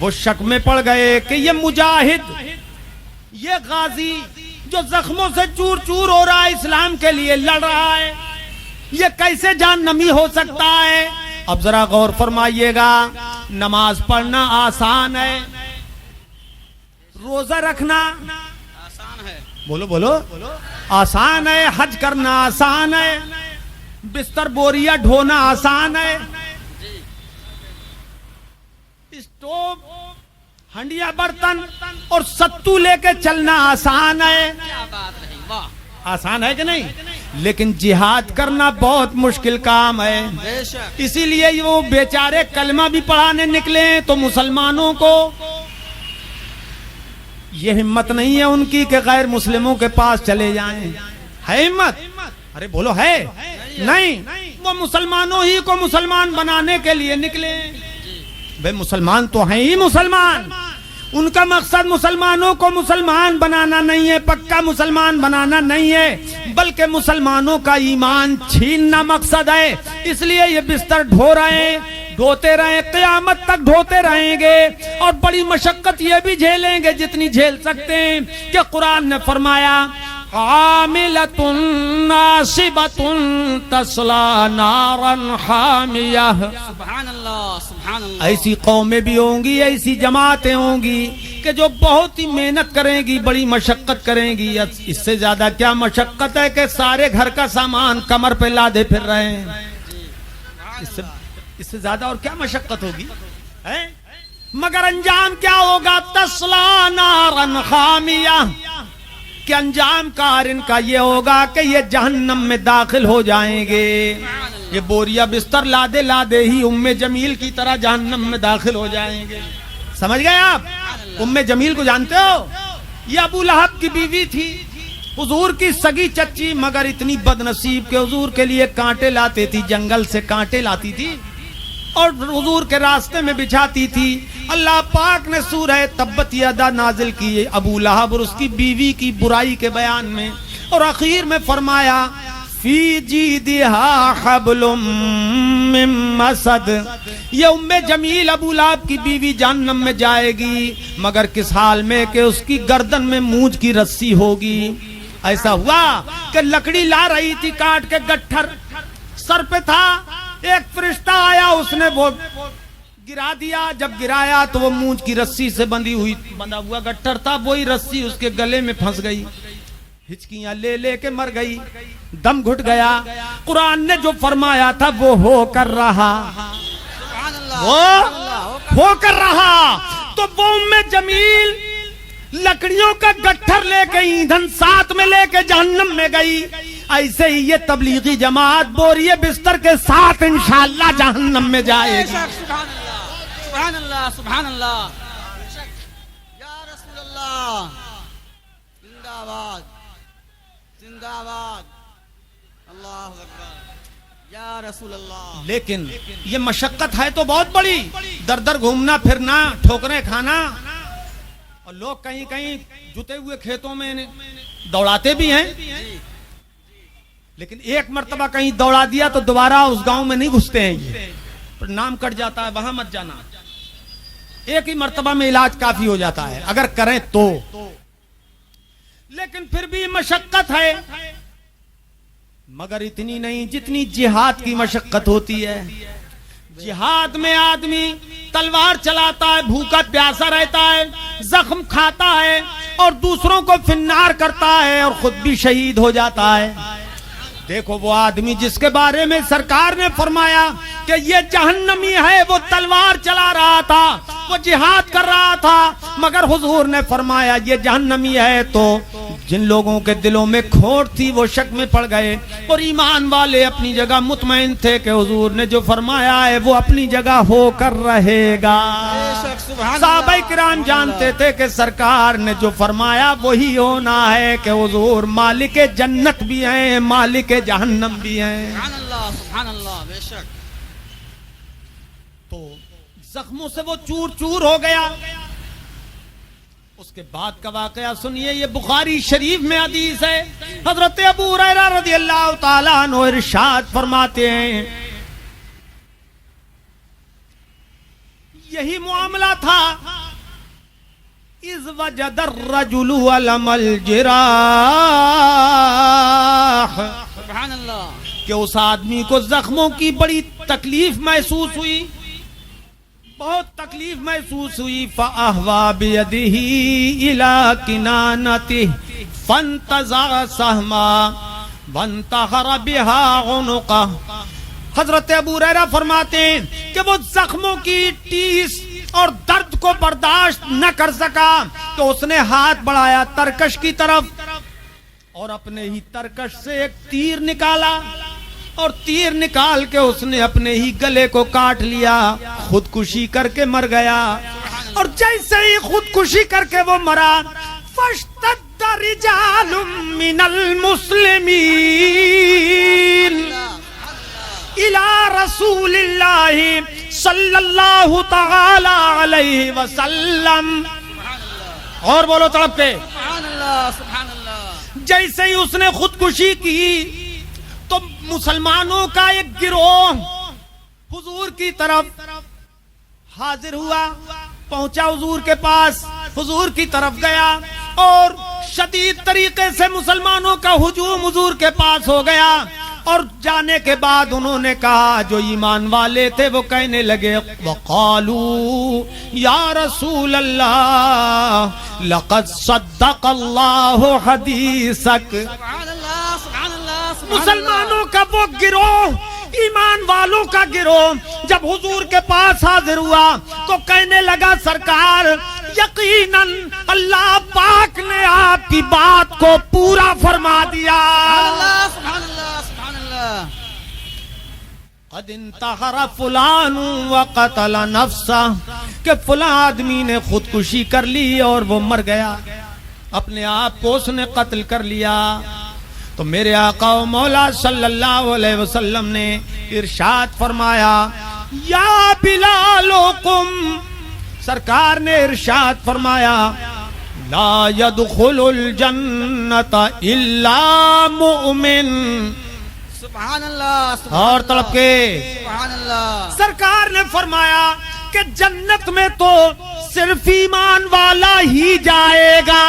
وہ شک میں پڑ گئے کہ یہ مجاہد، یہ غازی جو زخموں سے چور چور ہو رہا ہے، اسلام کے لیے لڑ رہا ہے، یہ کیسے جان نمی ہو سکتا ہے؟ اب ذرا غور فرمائیے گا. نماز پڑھنا آسان ہے، روزہ رکھنا آسان ہے، بولو بولو آسان ہے، حج کرنا آسان ہے، بستر بوریا ڈھونا آسان ہے، اسٹوو ہنڈیا برتن اور ستو لے کے چلنا آسان ہے. کیا بات رہی، واہ، آسان ہے کہ نہیں؟ لیکن جہاد کرنا بہت مشکل کام ہے. بے شک، اسی لیے وہ بیچارے کلمہ بھی پڑھانے نکلے تو مسلمانوں کو یہ ہمت نہیں ہے ان کی کہ غیر مسلموں کے پاس چلے جائیں. ہے ہمت؟ ارے بولو ہے؟ نہیں. وہ مسلمانوں ہی کو مسلمان بنانے کے لیے نکلے. بھئی مسلمان تو ہیں ہی مسلمان، ان کا مقصد مسلمانوں کو مسلمان بنانا نہیں ہے، پکا مسلمان بنانا نہیں ہے، بلکہ مسلمانوں کا ایمان چھیننا مقصد ہے. اس لیے یہ بستر ڈھو رہے ہیں، ڈھوتے رہیں، قیامت تک ڈھوتے رہیں گے، اور بڑی مشقت یہ بھی جھیلیں گے جتنی جھیل سکتے ہیں. کہ قرآن نے فرمایا عاملۃ ناصبۃ تصلی نارا حامیہ. سبحان اللہ، سبحان اللہ. ایسی قومیں بھی ہوں گی، ایسی جماعتیں ہوں گی کہ جو بہت ہی محنت کریں گی، بڑی مشقت کریں گی. اس سے زیادہ کیا مشقت ہے کہ سارے گھر کا سامان کمر پہ لادے پھر رہے ہیں. اس سے زیادہ اور کیا مشقت ہوگی؟ مگر انجام کیا ہوگا؟ تسلا نارا حامیہ. کہ انجام کار ان کا یہ ہوگا کہ یہ جہنم میں داخل ہو جائیں گے. یہ بوریا بستر لادے لادے ہی ام جمیل کی طرح جہنم میں داخل ہو جائیں گے. سمجھ گئے آپ؟ ام جمیل کو جانتے ہو؟ یہ ابو لہب کی بیوی تھی، حضور کی سگی چچی، مگر اتنی بد نصیب کہ حضور کے لیے کانٹے لاتے تھی، جنگل سے کانٹے لاتی تھی اور حضور کے راستے میں بچھاتی تھی. اللہ پاک نے سورہ تبت یدا نازل کی ابو لہب اور اس کی بیوی کی برائی کے بیان میں، اور اخیر میں فرمایا فی جیدہا حبل من مسد. یہ ام جمیل ابو لہب کی بیوی جہنم میں جائے گی، مگر کس حال میں کہ اس کی گردن میں مونج کی رسی ہوگی. ایسا ہوا کہ لکڑی لا رہی تھی کاٹ کے، گٹھر سر پہ تھا، ایک فرشتہ آیا، اس نے وہ گرا دیا. جب گرایا تو وہ مونج کی رسی سے بندھا ہوا گٹھر تھا، وہی رسی اس کے گلے میں پھنس گئی، ہچکیاں لے لے کے مر گئی، دم گھٹ گیا. قرآن نے جو فرمایا تھا وہ ہو کر رہا، سبحان اللہ، وہ ہو کر رہا. تو وہ ام جمیل لکڑیوں کا گٹھر لے کے، ایندھن ساتھ میں لے کے جہنم میں گئی. ایسے ہی یہ تبلیغی جماعت بوریے بستر کے ساتھ انشاءاللہ جہنم میں جائے گی. سبحان اللہ، سبحان اللہ، سبحان اللہ. یا رسول اللہ، زندہ باد، زندہ باد، اللہ اکبر، یا رسول اللہ. لیکن یہ مشقت ہے تو بہت بڑی، در در گھومنا پھرنا، ٹھوکریں کھانا، اور لوگ کہیں کہیں جتے ہوئے کھیتوں میں دوڑاتے بھی ہیں. لیکن ایک مرتبہ کہیں دوڑا دیا تو دوبارہ اس گاؤں میں نہیں گھستے ہیں، یہ نام کٹ جاتا ہے، وہاں مت جانا. ایک ہی مرتبہ میں علاج کافی ہو جاتا ہے اگر کریں تو. لیکن پھر بھی مشقت ہے، مگر اتنی نہیں جتنی جہاد کی مشقت ہوتی ہے. جہاد میں آدمی تلوار چلاتا ہے، بھوکا پیاسا رہتا ہے، زخم کھاتا ہے اور دوسروں کو فنار کرتا ہے اور خود بھی شہید ہو جاتا ہے. دیکھو وہ آدمی جس کے بارے میں سرکار نے فرمایا کہ یہ جہنمی ہے، وہ تلوار چلا رہا تھا وہ جہاد کر رہا تھا، مگر حضور نے فرمایا یہ جہنمی ہے، تو جن لوگوں کے دلوں میں کھوٹ تھی وہ شک میں پڑ گئے، اور ایمان والے اپنی جگہ مطمئن تھے کہ حضور نے جو فرمایا ہے وہ اپنی جگہ ہو کر رہے گا۔ صحابہ کرام جانتے تھے کہ سرکار نے جو فرمایا وہی ہونا ہے، کہ حضور مالک جنت بھی ہیں، مالک جہنم بھی ہیں۔ سبحان اللہ، بے شک۔ تو زخموں سے وہ چور چور ہو گیا۔ اس کے بعد کا واقعہ سنیے، یہ بخاری شریف میں حدیث ہے۔ حضرت ابو ہریرہ رضی اللہ تعالیٰ عنہ ارشاد فرماتے ہیں، یہی معاملہ تھا اذ وجد الرجل علم الجراح، سبحان اللہ، کہ اس آدمی کو زخموں کی بڑی تکلیف محسوس ہوئی، بہت تکلیف محسوس ہوئی۔ فأہوى بيده إلى كنانته فانتزع سهما وانتحر بها عنقه۔ حضرت ابو ہریرہ فرماتے ہیں کہ وہ زخموں کی ٹیس اور درد کو برداشت نہ کر سکا تو اس نے ہاتھ بڑھایا ترکش کی طرف، اور اپنے ہی ترکش سے ایک تیر نکالا، اور تیر نکال کے اس نے اپنے ہی گلے کو کاٹ لیا، خودکشی کر کے مر گیا۔ اور جیسے ہی خودکشی کر کے وہ مرا، فاشتد رجال من المسلمین الى رسول اللہ صلی اللہ تعالی علیہ وسلم، اور بولو تڑپ کے، سبحان اللہ، سبحان اللہ۔ جیسے ہی اس نے خودکشی کی تو مسلمانوں کا ایک گروہ حضور کی طرف حاضر ہوا، پہنچا حضور کے پاس، حضور کی طرف گیا، اور شدید طریقے سے مسلمانوں کا ہجوم حضور کے پاس ہو گیا۔ اور جانے کے بعد انہوں نے کہا، جو ایمان والے تھے وہ کہنے لگے، وقالوا یا رسول اللہ لقد صدق اللہ حدیثک۔ سبحان اللہ، سبحان اللہ، سبحان مسلمانوں کا وہ گروہ، ایمان والوں کا گروہ جب حضور کے پاس حاضر ہوا تو کہنے لگا، سرکار یقیناً اللہ پاک نے آپ کی بات کو پورا فرما دیا۔ اللہ، سبحان اللہ، سبحان اللہ۔ قد انتحر فلان وقتل نفسہ، کہ فلاں آدمی نے خودکشی کر لی اور وہ مر گیا، اپنے آپ کو اس نے قتل کر لیا۔ تو میرے آقا و مولا صلی اللہ علیہ وسلم نے ارشاد فرمایا، یا بلال قم، سرکار نے ارشاد فرمایا، لا يدخل الجنت الا مؤمن۔ سبحان اللہ، اور تڑپ کے سبحان اللہ۔ سرکار نے فرمایا کہ جنت میں تو صرف ایمان والا ہی جائے گا،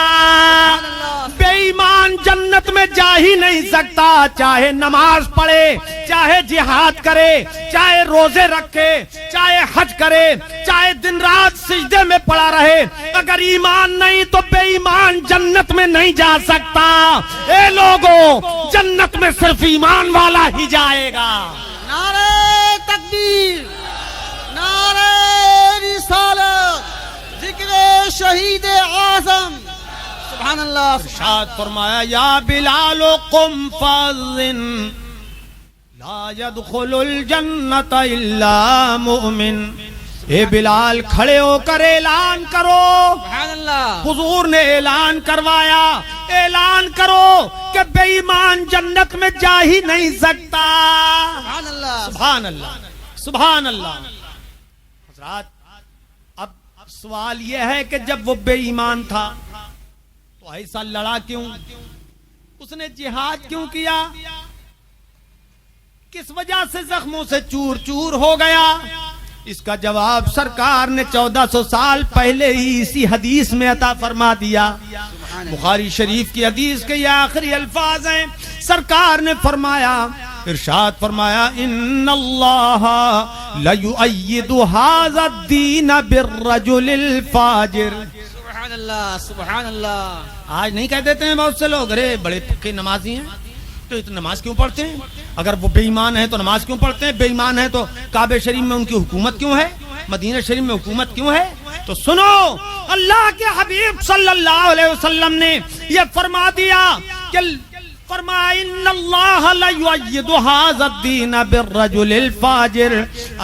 بے ایمان جنت میں جا ہی نہیں سکتا، چاہے نماز پڑھے، چاہے جہاد کرے، چاہے روزے رکھے، چاہے حج کرے، چاہے دن رات سجدے میں پڑا رہے، اگر ایمان نہیں تو بے ایمان جنت میں نہیں جا سکتا۔ اے لوگوں، جنت میں صرف ایمان والا ہی جائے گا۔ نعرہ تکبیر، نعرہ رسالت، ذکر شہید اعظم، سبحان اللہ۔ ارشاد فرمایا، یا بلال قم فاذن لا يدخل الجنت الا مؤمن۔ اے بلال کھڑے ہو کر اعلان کرو، سبحان اللہ۔ حضور نے اعلان کروایا، اعلان کرو کہ بے ایمان جنت میں جا ہی نہیں سکتا۔ سبحان اللہ۔ سبحان اللہ، سبحان اللہ۔ حضرات، اب سوال یہ ہے کہ جب وہ بے ایمان تھا تو ایسا لڑا کیوں؟ اس نے جہاد کیوں کیا؟ کس وجہ سے زخموں سے چور چور ہو گیا؟ اس کا جواب سرکار نے 1400 سال پہلے ہی اسی حدیث میں عطا فرما دیا۔ بخاری شریف کی حدیث کے یہ آخری الفاظ ہیں، سرکار نے فرمایا، ارشاد فرمایا، ان اللہ لیؤید ھذا الدین بالرجل الفاجر۔ سبحان اللہ، سبحان اللہ۔ آج نہیں کہہ دیتے ہیں بہت سے لوگ، ارے بڑے پکے نمازی ہیں تو اتنی نماز کیوں پڑھتے ہیں؟ اگر وہ بے ایمان ہے تو نماز کیوں پڑھتے ہیں؟ بے ایمان ہے تو کعبہ شریف میں ان کی حکومت کیوں ہے؟ مدینہ شریف میں حکومت کیوں ہے؟ تو سنو اللہ کے حبیب صلی اللہ علیہ وسلم نے یہ فرما دیا کہ فرمایا ان اللہ لا یؤید ھذا الدین بالرجل الفاجر،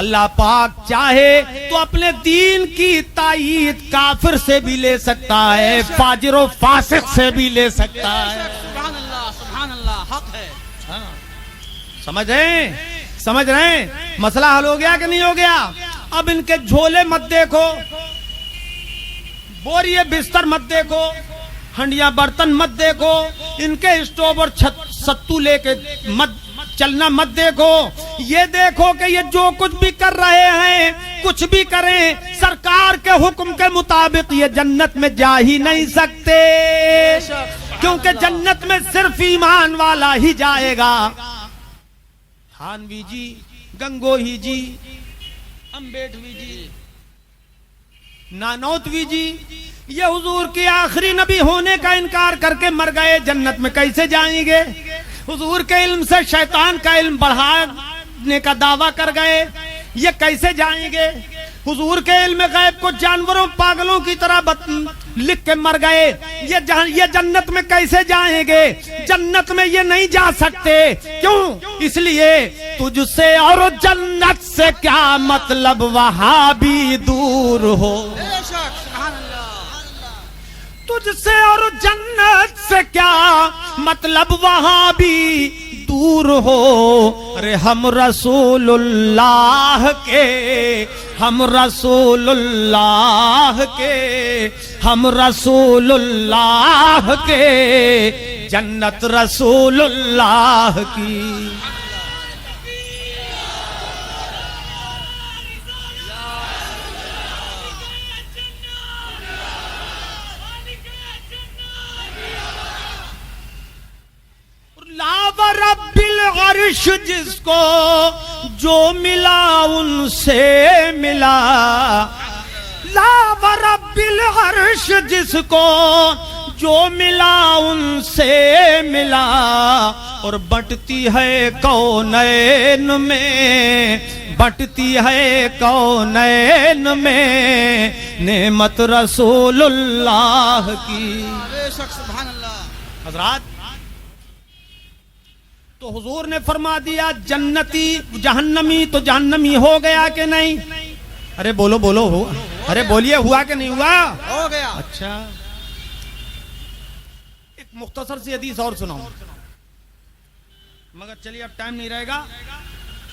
اللہ پاک چاہے تو اپنے دین کی تائید کافر سے بھی لے سکتا ہے، فاجر و فاسق سے بھی لے سکتا ہے۔ سبحان اللہ، حق ہے۔ سمجھ رہے ہیں مسئلہ حل ہو گیا کہ نہیں ہو گیا؟ اب ان کے جھولے مت دیکھو، بوریے بستر مت دیکھو، ہنڈیاں برتن مت دیکھو، ان کے اسٹوو اور ستو لے کے مت چلنا مت دیکھو، یہ دیکھو کہ یہ جو کچھ بھی کر رہے ہیں کچھ بھی کریں سرکار کے حکم کے مطابق یہ جنت میں جا ہی نہیں سکتے، کیونکہ جنت میں صرف ایمان والا ہی جائے گا۔ تھانوی جی، گنگوہی جی، امبیڈوی جی، نانوتوی جی، یہ حضور کی آخری نبی ہونے کا انکار کر کے مر گئے، جنت میں کیسے جائیں گے؟ حضور کے علم سے شیطان کا علم بڑھانے کا دعویٰ کر گئے، یہ کیسے جائیں گے؟ حضور کے علم غیب کو جانوروں پاگلوں کی طرح لکھ کے مر گئے، یہ جنت میں کیسے جائیں گے؟ جنت میں یہ نہیں جا سکتے، کیوں؟ اس لیے تجھ سے اور جنت سے کیا مطلب وہاں بھی دور ہو، تجھ سے اور جنت سے کیا مطلب وہاں بھی دور ہو، ارے ہم رسول اللہ کے، ہم رسول اللہ کے، ہم رسول اللہ کے، جنت رسول اللہ کی۔ رب العرش جس کو جو ملا ان سے ملا، لا رب العرش جس کو جو ملا ان سے ملا، اور بٹتی ہے کونین میں، بٹتی ہے کونین میں نعمت رسول اللہ کی۔ سبحان اللہ۔ حضرات تو حضور نے فرما دیا جنتی جہنمی تو جہنمی ہو گیا کہ نہیں؟ ارے بولو بولو، ہوا؟ ارے بولیے، ہوا کہ نہیں ہوا؟ ہو گیا۔ اچھا ایک مختصر سی حدیث اور سناؤں، مگر چلیے اب ٹائم نہیں رہے گا،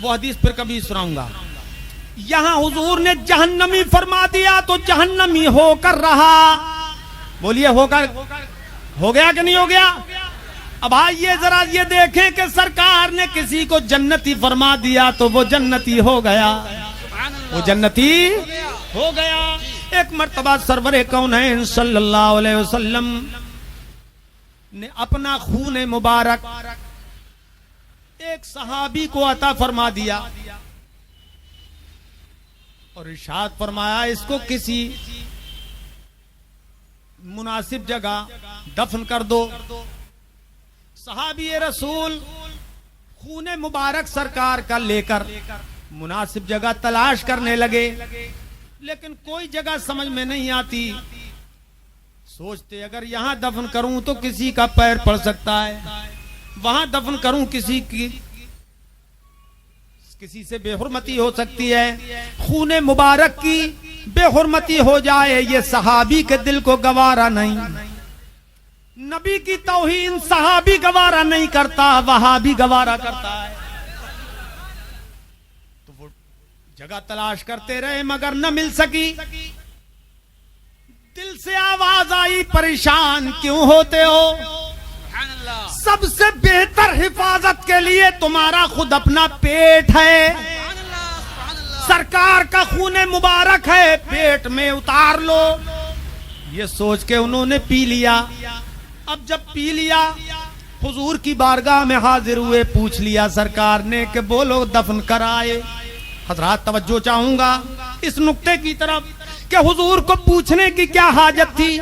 وہ حدیث پھر کبھی سناؤں گا۔ یہاں حضور نے جہنمی فرما دیا تو جہنمی ہو کر رہا، بولیے ہو گیا کہ نہیں ہو گیا؟ اب آئیے ذرا یہ دیکھیں کہ سرکار نے کسی کو جنتی فرما دیا تو وہ جنتی ہو گیا، وہ جنتی ہو گیا۔ ایک مرتبہ سرور کونین صلی اللہ علیہ وسلم نے اپنا خون مبارک ایک صحابی کو عطا فرما دیا اور ارشاد فرمایا اس کو کسی مناسب جگہ دفن کر دو۔ صحابی رسول خون مبارک سرکار کا لے کر مناسب جگہ تلاش کرنے لگے، لیکن کوئی جگہ سمجھ میں نہیں آتی، سوچتے اگر یہاں دفن کروں تو کسی کا پیر پڑ سکتا ہے، وہاں دفن کروں کسی سے بے حرمتی ہو سکتی ہے، خون مبارک کی بے حرمتی ہو جائے یہ صحابی کے دل کو گوارا نہیں، نبی کی توہین صحابی گوارا نہیں کرتا، وہاں بھی گوارا کرتا ہے۔ تو وہ جگہ تلاش کرتے رہے مگر نہ مل سکی، دل سے آواز آئی پریشان کیوں ہوتے ہو؟ سب سے بہتر حفاظت کے لیے تمہارا خود اپنا پیٹ ہے، سرکار کا خون مبارک ہے، پیٹ میں اتار لو۔ یہ سوچ کے انہوں نے پی لیا۔ اب جب پی لیا حضور کی بارگاہ میں حاضر ہوئے، پوچھ لیا سرکار نے کہ بولو دفن کرائے۔ حضرات توجہ چاہوں گا اس نقطے کی طرف کہ حضور کو پوچھنے کی کیا حاجت تھی،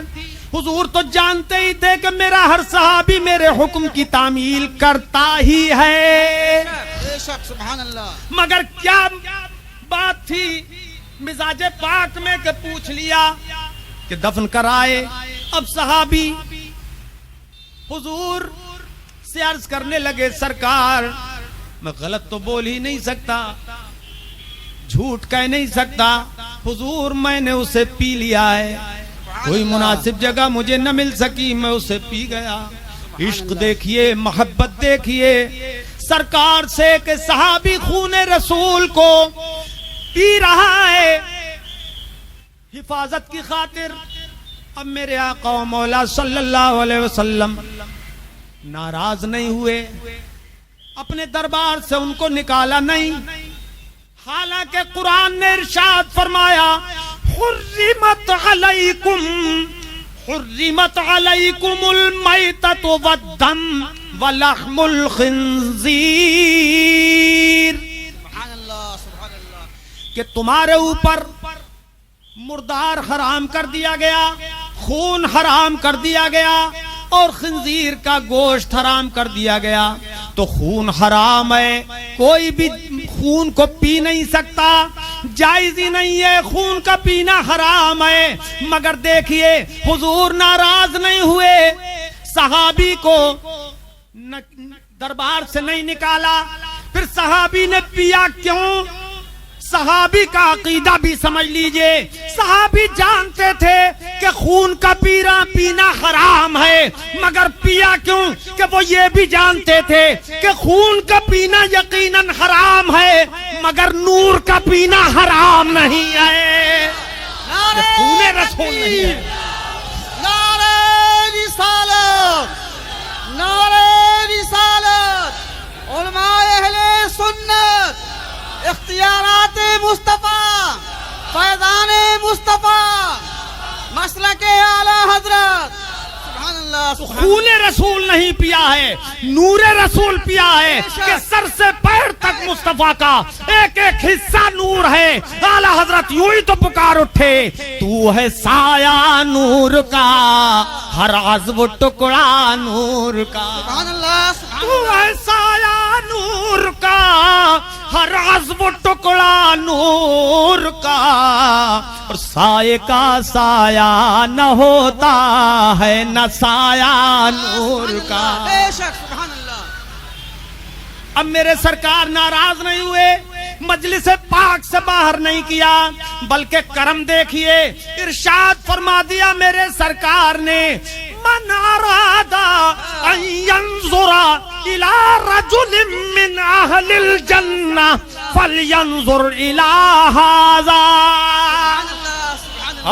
حضور تو جانتے ہی تھے کہ میرا ہر صحابی میرے حکم کی تعمیل کرتا ہی ہے، بے شک سبحان اللہ۔ مگر کیا بات تھی مزاج پاک میں کہ پوچھ لیا کہ دفن کرائے. اب صحابی حضور سے عرض کرنے لگے سرکار میں غلط تو بول ہی نہیں سکتا, جھوٹ کہہ نہیں سکتا, حضور میں نے اسے پی لیا ہے, کوئی مناسب جگہ مجھے نہ مل سکی, میں اسے پی گیا. عشق دیکھیے, محبت دیکھیے سرکار سے کہ صحابی خون رسول کو پی رہا ہے حفاظت کی خاطر. اب میرے آقا و مولا صلی اللہ علیہ وسلم ناراض نہیں ہوئے, اپنے دربار سے ان کو نکالا نہیں, حالانکہ قرآن نے ارشاد فرمایا حرمت علیکم المیتۃ والدم ولحم الخنزیر, سبحان اللہ سبحان اللہ, کہ تمہارے اوپر مردار حرام کر دیا گیا, خون حرام کر دیا گیا, اور خنزیر کا گوشت حرام کر دیا گیا. تو خون حرام ہے, کوئی بھی خون کو پی نہیں سکتا, جائز ہی نہیں ہے, خون کا پینا حرام ہے. مگر دیکھیے حضور ناراض نہیں ہوئے, صحابی کو دربار سے نہیں نکالا. پھر صحابی نے پیا کیوں؟ صحابی کا عقیدہ بھی سمجھ لیجئے. صحابی جانتے تھے کہ خون کا پینا حرام ہے, مگر پیا کیوں؟ کہ وہ یہ بھی جانتے تھے کہ خون کا پینا یقیناً حرام ہے, مگر نور کا پینا حرام نہیں ہے, خون رسول نہیں ہے. نعرہ رسالت, نعرہ رسالت, علماء اہل سنت, اختیارات مصطفیٰ, فیضان مصطفیٰ, مسلک اعلی حضرت. سبحان اللہ. خون رسول نہیں پیا ہے, نور رسول پیا ہے کہ سر سے پیر تک مصطفیٰ کا ایک ایک حصہ نور ہے. اعلی حضرت یوں ہی تو پکار اٹھے, تو ہے سایہ نور کا, ہر عضو ٹکڑا نور کا. سبحان اللہ. تو ہے سایہ نور کا, ہر عضو ٹکڑا نور کا, اور سائے کا سایہ نہ ہوتا ہے نہ سایہ نور کا. بے شک. سبحان اللہ. اب میرے سرکار ناراض نہیں ہوئے, مجلس پاک سے باہر نہیں کیا, بلکہ کرم دیکھیے ارشاد فرما دیا میرے سرکار نے, من اراد ان ينظر الى رجل من اہل الجنہ فلینظر الى هذا.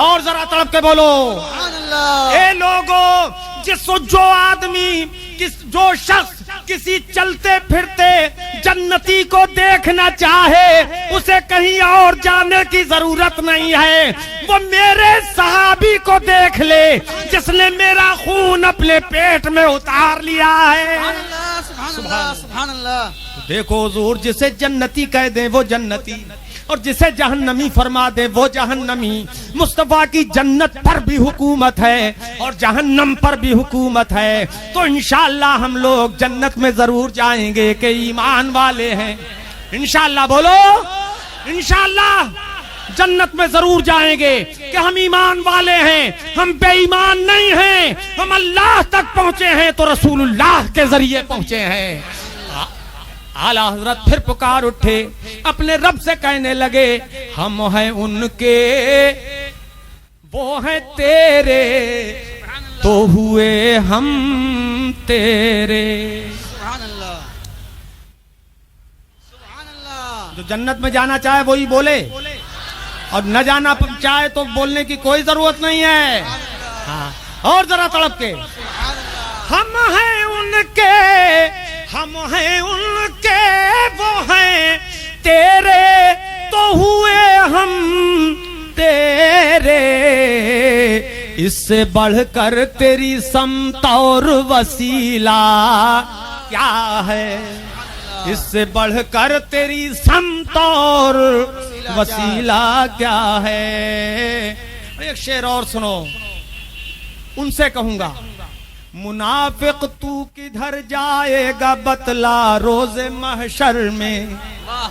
اور ذرا تڑپ کے بولو سبحان اللہ. اے لوگو, جو آدمی, جو شخص کسی چلتے پھرتے جنتی کو دیکھنا چاہے اسے کہیں اور جانے کی ضرورت نہیں ہے, وہ میرے صحابی کو دیکھ لے جس نے میرا خون اپنے پیٹ میں اتار لیا ہے. سبحان اللہ. سبحان اللہ. دیکھو حضور جسے جنتی کہہ دیں وہ جنتی, اور جسے جہنمی فرما دے وہ جہنمی. مصطفیٰ کی جنت پر بھی حکومت ہے اور جہنم پر بھی حکومت ہے. تو انشاءاللہ ہم لوگ جنت میں ضرور جائیں گے کہ ایمان والے ہیں. انشاءاللہ بولو, انشاءاللہ جنت میں ضرور جائیں گے کہ ہم ایمان والے ہیں, ہم بے ایمان نہیں ہیں, ہم اللہ تک پہنچے ہیں تو رسول اللہ کے ذریعے پہنچے ہیں. اعلی حضرت پھر پکار اٹھے, اپنے رب سے کہنے لگے ہم ہیں ان کے, وہ ہیں تیرے, تو ہوئے ہم تیرے. سبحان اللہ. سبحان اللہ. جو جنت میں جانا چاہے وہی بولے, اور نہ جانا چاہے تو بولنے کی کوئی ضرورت نہیں ہے. ہاں, اور ذرا تڑپ کے, ہم ہیں ان کے, ہم ہیں ان کے, وہ ہیں تیرے, تو ہوئے ہم تیرے. اس سے بڑھ کر تیری سمت اور وسیلہ کیا ہے, اس سے بڑھ کر تیری سمت اور وسیلہ کیا ہے. ایک شعر اور سنو, ان سے کہوں گا, منافق تو کدھر جائے گا بتلا روز محشر میں, واہ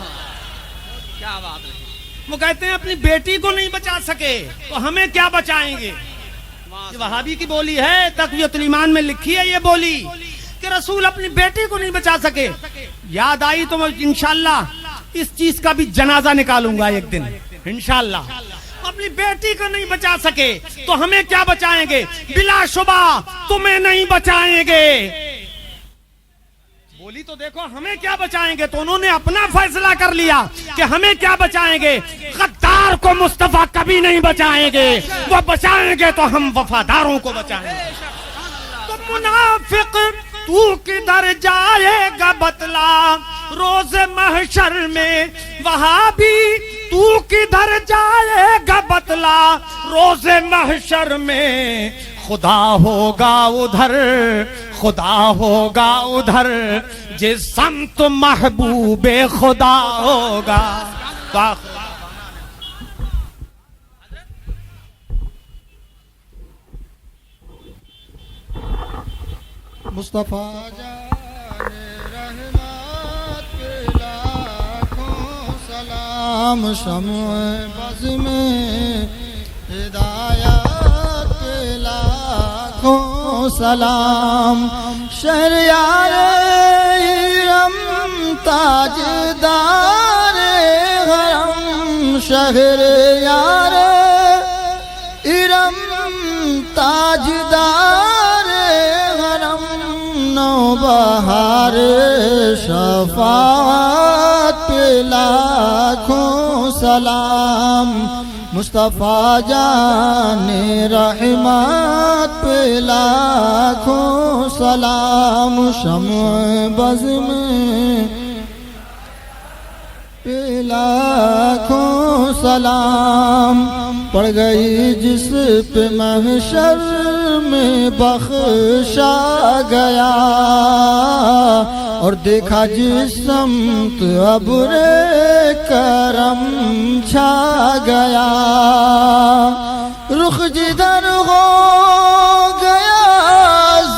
کیا بات ہے. وہ کہتے ہیں اپنی بیٹی کو نہیں بچا سکے تو ہمیں کیا بچائیں گے. یہ وہابی کی بولی ہے, تقویۃ الایمان میں لکھی ہے یہ بولی کہ رسول اپنی بیٹی کو نہیں بچا سکے. یاد آئی تو میں انشاءاللہ اس چیز کا بھی جنازہ نکالوں گا ایک دن انشاءاللہ. اپنی بیٹی کو نہیں بچا سکے تو ہمیں کیا بچائیں گے؟ بلا شبہ تمہیں نہیں بچائیں گے. بولی تو دیکھو ہمیں کیا بچائیں گے, تو انہوں نے اپنا فیصلہ کر لیا کہ ہمیں کیا بچائیں گے. غدار کو مصطفیٰ کبھی نہیں بچائیں گے, وہ بچائیں گے تو ہم وفاداروں کو بچائیں گے. تو منافق تو کدھر جائے گا بتلا روز محشر میں, وہابی تو کدھر جائے گا بتلا روز محشر میں. خدا ہوگا ادھر, خدا ہوگا ادھر, جس سمت محبوب خدا ہوگا. مصطفیٰ جان رحمت کے لاکھوں سلام, شمع بز میں ہدایت کے لاکھوں سلام. شہریار ارم تاجدار حرم, شہریار ارم تاجدار حرم, نو بہار شفاعت پہ لاکھوں سلام. مصطفیٰ جان رحمت پہ لاکھوں سلام, شمع بز میں پہ لاکھوں سلام. پڑ گئی جس پہ محشر میں بخشا گیا, اور دیکھا جس سمت ابر کرم چھا گیا. رخ جدھر ہو گیا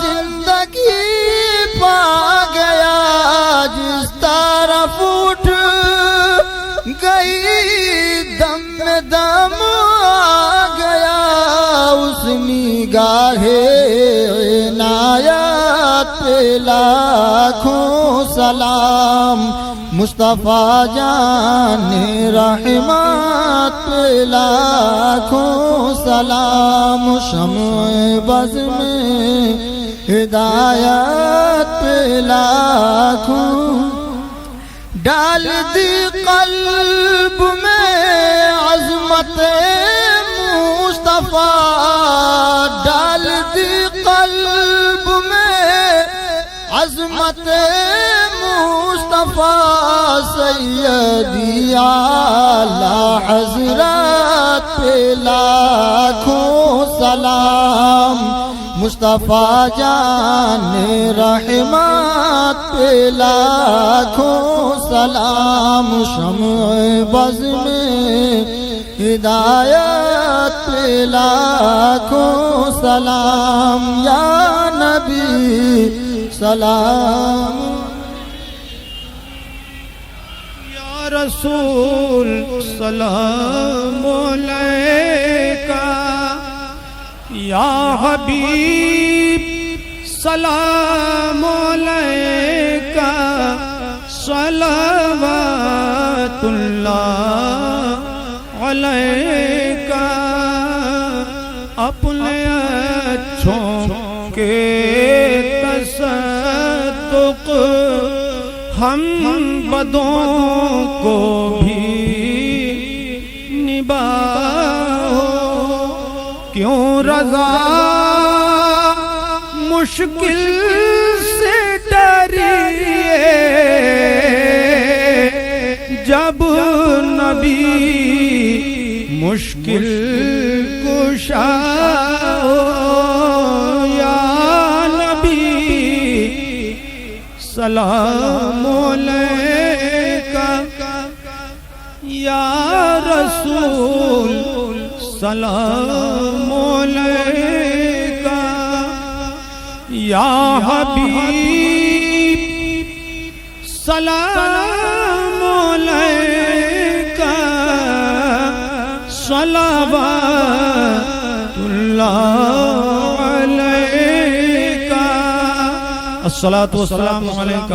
زندگی پا گیا, جس طرف اٹھ گئی دم میں دم آ گیا. اس نگاہ عنایت پہ لاکھوں سلام. مصطفیٰ جان رحمت پہ لاکھوں سلام. شمع بز میں ہدایت پہ لاکھوں. ڈال دی قلب میں عظمت مصطفیٰ, ڈال دی قلب میں عظمت مصطفیٰ. سیدی اعلیٰ حضرت پہ لاکھوں سلام. مصطفیٰ جان رحمت پہ لاکھوں سلام. شمع بز میں ہدایت پہ لاکھوں سلام. یا نبی سلام, یا رسول سلام علیکہ, یا حبیب سلام علیکہ, صلوات اللہ علیکہ. اپنے اچھوں کے تصدق ہم بدوں کو بھی نبھاؤ. کیوں رضا مشکل سے ڈریے, جب نبی مشکل کشا ہو. یا نبی سلام علیکہ, یا رسول سلام علیکہ, یا حبیب سلام علیکہ, صلوات اللہ علیکہ الصلاۃ والسلام علیکم